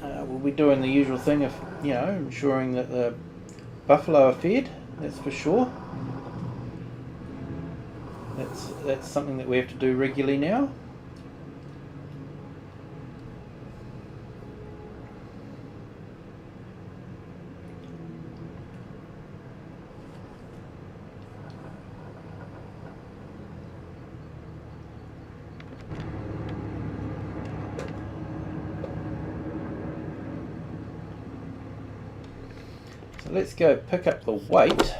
We'll be doing the usual thing of, you know, ensuring that the buffalo are fed, that's for sure. That's something that we have to do regularly now. So let's go pick up the weight.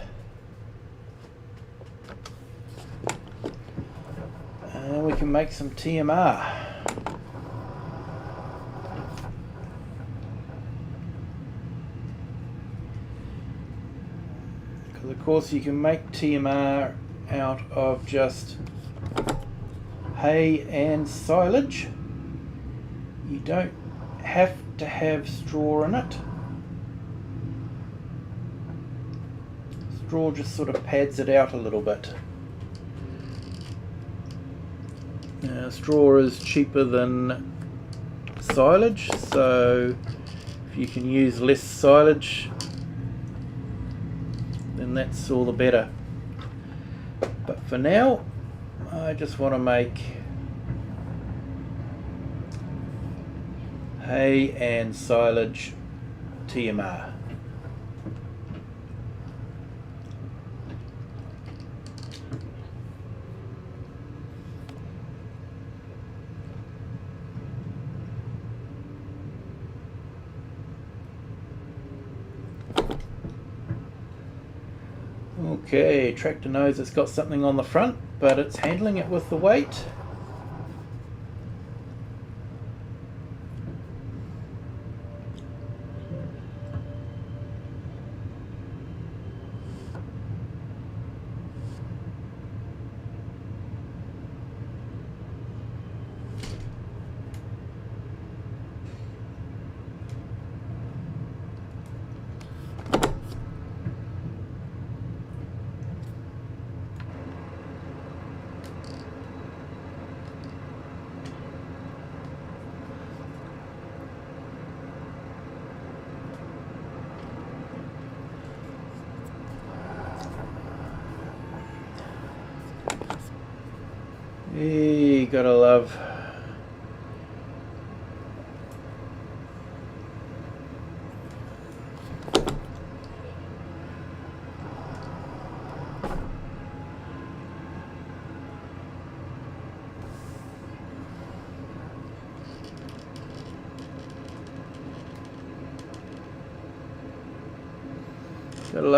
And we can make some TMR. Because of course you can make TMR out of just hay and silage. You don't have to have straw in it. Straw just sort of pads it out a little bit. Straw is cheaper than silage, so if you can use less silage, then that's all the better. But for now, I just want to make hay and silage TMR. Okay, tractor knows it's got something on the front, but it's handling it with the weight. You gotta love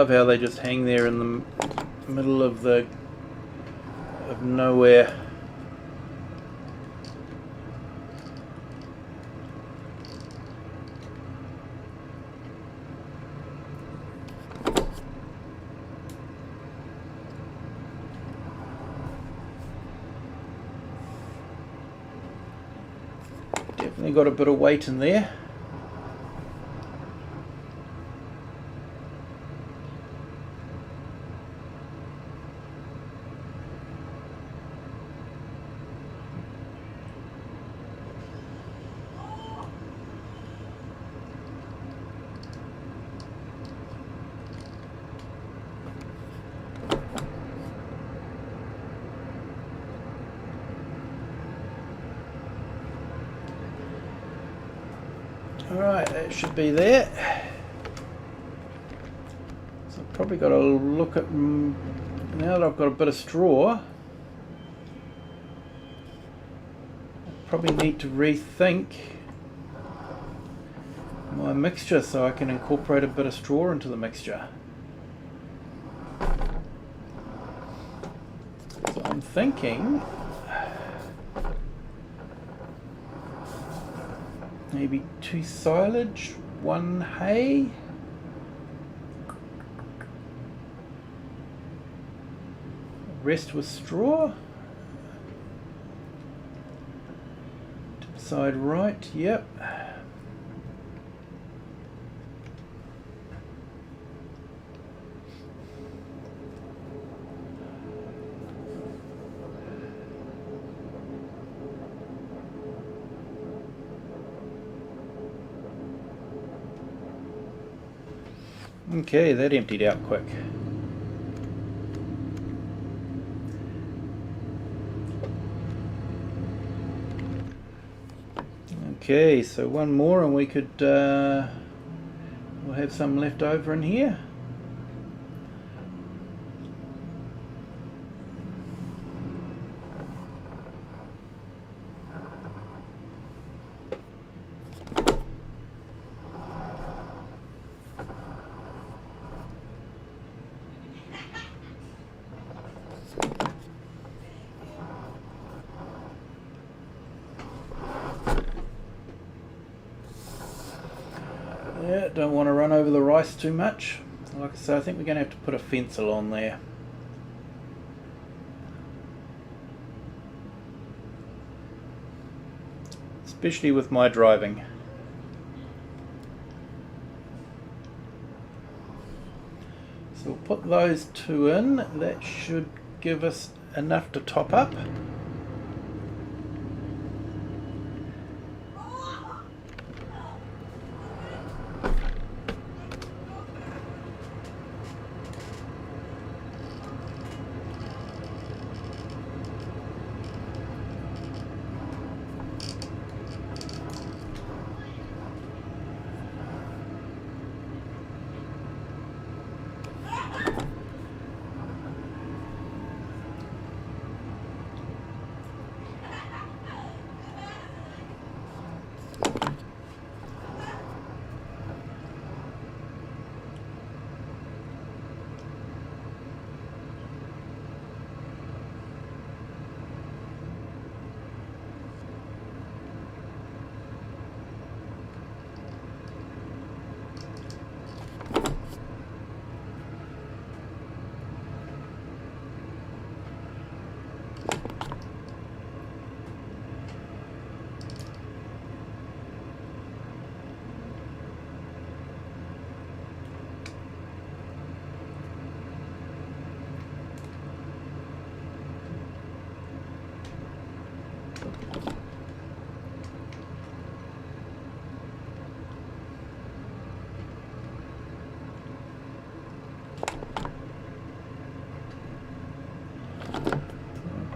how they just hang there in the middle of nowhere. Definitely got a bit of weight in there. Alright, that should be there. So I've probably got to look at, now that I've got a bit of straw, I probably need to rethink my mixture so I can incorporate a bit of straw into the mixture. So I'm thinking maybe 2 silage, 1 hay. Rest with straw. Tip side right, yep. Okay, that emptied out quick. Okay, so one more and we could, we'll have some left over in here. Yeah, don't want to run over the rice too much. Like I say, I think we're going to have to put a fence along there. Especially with my driving. So we'll put those two in. That should give us enough to top up.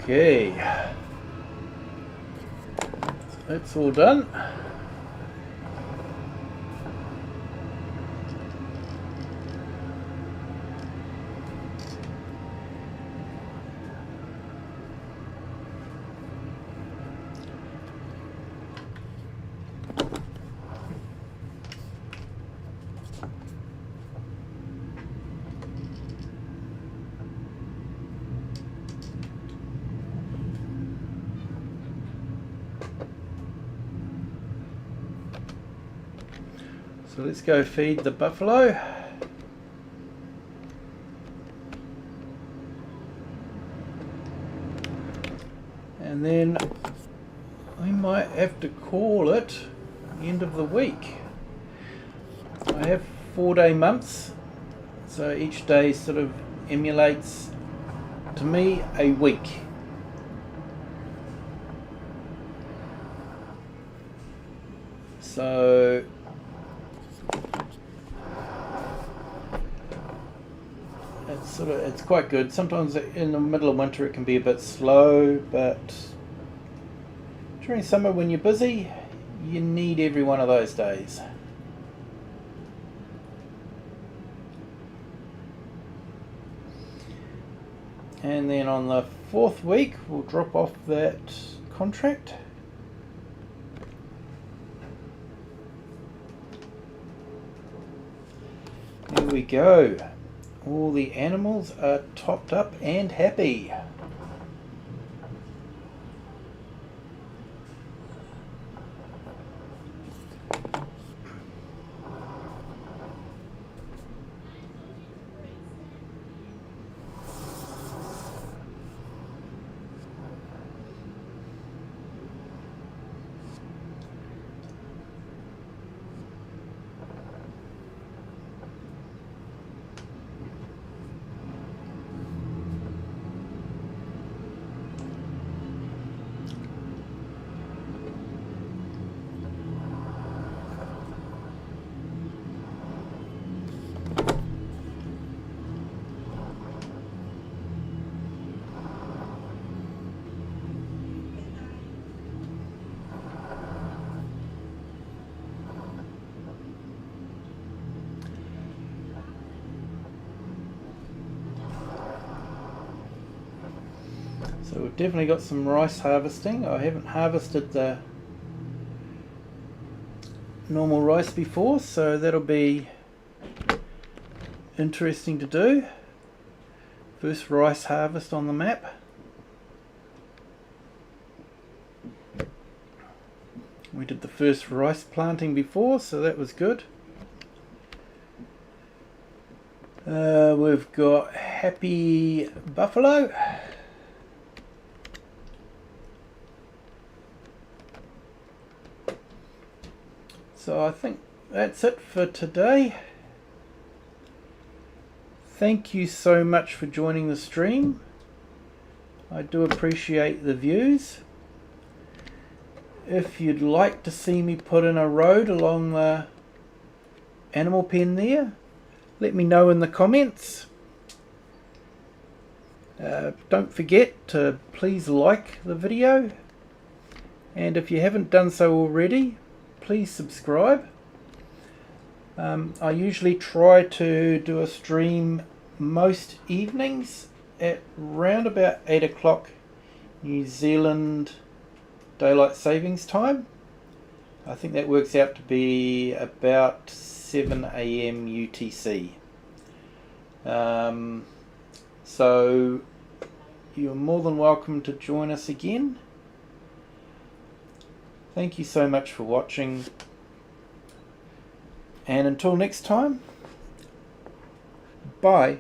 Okay, that's all done. So let's go feed the buffalo. And then we might have to call it end of the week. I have 4-day months, so each day sort of emulates to me a week. So it's quite good. Sometimes in the middle of winter it can be a bit slow, but during summer when you're busy, you need every one of those days. And then on the 4th week we'll drop off that contract. There we go. All the animals are topped up and happy. So we've definitely got some rice harvesting. I haven't harvested the normal rice before, so that'll be interesting to do. First rice harvest on the map. We did the first rice planting before, so that was good. We've got Happy Buffalo. So I think that's it for today. Thank you so much for joining the stream. I do appreciate the views. If you'd like to see me put in a road along the animal pen there, let me know in the comments. Don't forget to please like the video, and if you haven't done so already, please subscribe. I usually try to do a stream most evenings at round about 8 o'clock New Zealand Daylight Savings Time. I think that works out to be about 7 AM UTC. So you're more than welcome to join us again. Thank you so much for watching, and until next time, bye.